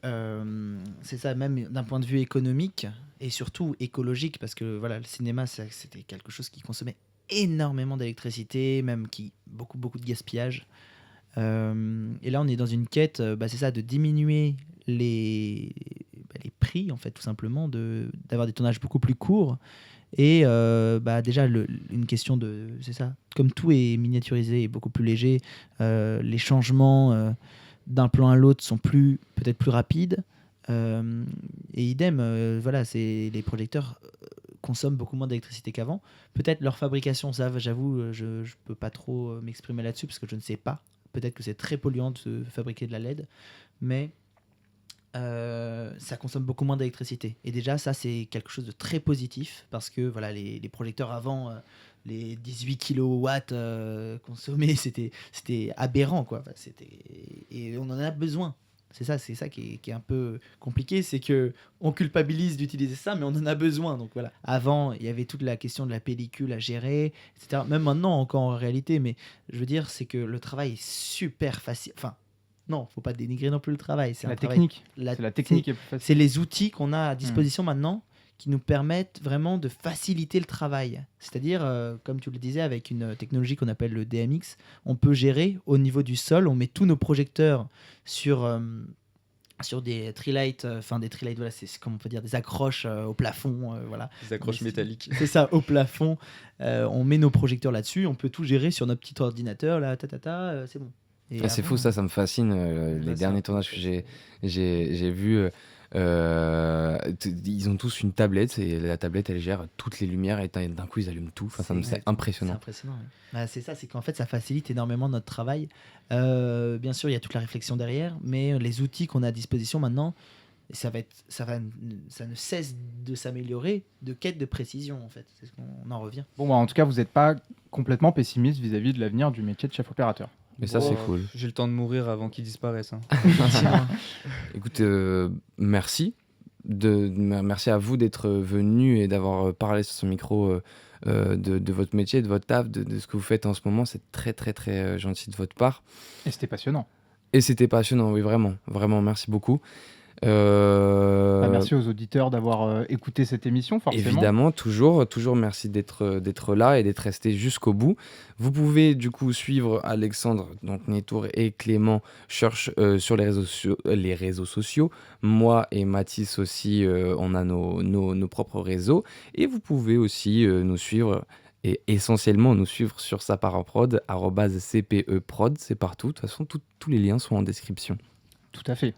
c'est ça, même d'un point de vue économique et surtout écologique, parce que voilà, le cinéma, c'était quelque chose qui consommait énormément d'électricité, même qui beaucoup de gaspillage. Et là, on est dans une quête, c'est ça, de diminuer les prix, en fait, tout simplement, d'avoir des tournages beaucoup plus courts. Et déjà, une question de... C'est ça, comme tout est miniaturisé et beaucoup plus léger, les changements d'un plan à l'autre sont peut-être plus rapides. Et idem, voilà, les projecteurs consomment beaucoup moins d'électricité qu'avant. Peut-être leur fabrication, ça, j'avoue, je ne peux pas trop m'exprimer là-dessus parce que je ne sais pas. Peut-être que c'est très polluant de fabriquer de la LED, mais ça consomme beaucoup moins d'électricité. Et déjà, ça, c'est quelque chose de très positif parce que voilà, les projecteurs avant, les 18 kilowatts consommés, c'était aberrant, quoi. Enfin, et on en a besoin. C'est ça qui est un peu compliqué, c'est que on culpabilise d'utiliser ça, mais on en a besoin. Donc voilà. Avant, il y avait toute la question de la pellicule à gérer, etc. Même maintenant, encore en réalité, mais je veux dire, c'est que le travail est super facile. Enfin, non, faut pas dénigrer non plus le travail. C'est la un technique. travail. C'est la technique qui est plus facile. C'est les outils qu'on a à disposition maintenant qui nous permettent vraiment de faciliter le travail. C'est-à-dire, comme tu le disais, avec une technologie qu'on appelle le DMX, on peut gérer au niveau du sol, on met tous nos projecteurs sur des tree-lights, voilà, c'est comme on peut dire, des accroches au plafond, voilà. Des accroches métalliques. C'est ça, au plafond. On met nos projecteurs là-dessus, on peut tout gérer sur notre petit ordinateur, là, c'est bon. Et C'est avant, fou, ça me fascine. Les derniers tournages que j'ai vus, ils ont tous une tablette et la tablette elle gère toutes les lumières et d'un coup ils allument tout. Enfin, c'est impressionnant. C'est impressionnant. Ouais. C'est ça, c'est qu'en fait ça facilite énormément notre travail. Bien sûr, il y a toute la réflexion derrière, mais les outils qu'on a à disposition maintenant, ça ne cesse de s'améliorer, de quête de précision en fait. C'est ce qu'on en revient. Bon, en tout cas, vous n'êtes pas complètement pessimiste vis-à-de de l'avenir du métier de chef opérateur. Mais ça, c'est cool. J'ai le temps de mourir avant qu'ils disparaissent. Écoute, merci. Merci à vous d'être venu et d'avoir parlé sur ce micro de votre métier, de votre taf, de ce que vous faites en ce moment. C'est très, très, très gentil de votre part. Et c'était passionnant. Et c'était passionnant, oui, vraiment. Vraiment, merci beaucoup. Merci aux auditeurs d'avoir écouté cette émission, forcément. Évidemment, toujours merci d'être là et d'être resté jusqu'au bout. Vous pouvez du coup suivre Alexandre, donc Nétour et Clément Church sur les réseaux sociaux. Moi et Mathis aussi, on a nos propres réseaux. Et vous pouvez aussi nous suivre et essentiellement nous suivre sur saparenprod, @cpeprod, c'est partout. De toute façon, tous les liens sont en description. Tout à fait.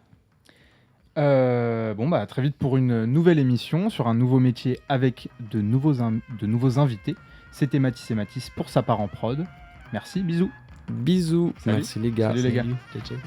Très vite pour une nouvelle émission sur un nouveau métier avec de nouveaux invités. C'était Mathis et Mathis pour Ça part en prod. Merci, bisous. Bisous. Salut. Merci les gars. Salut les gars. Ciao, ciao.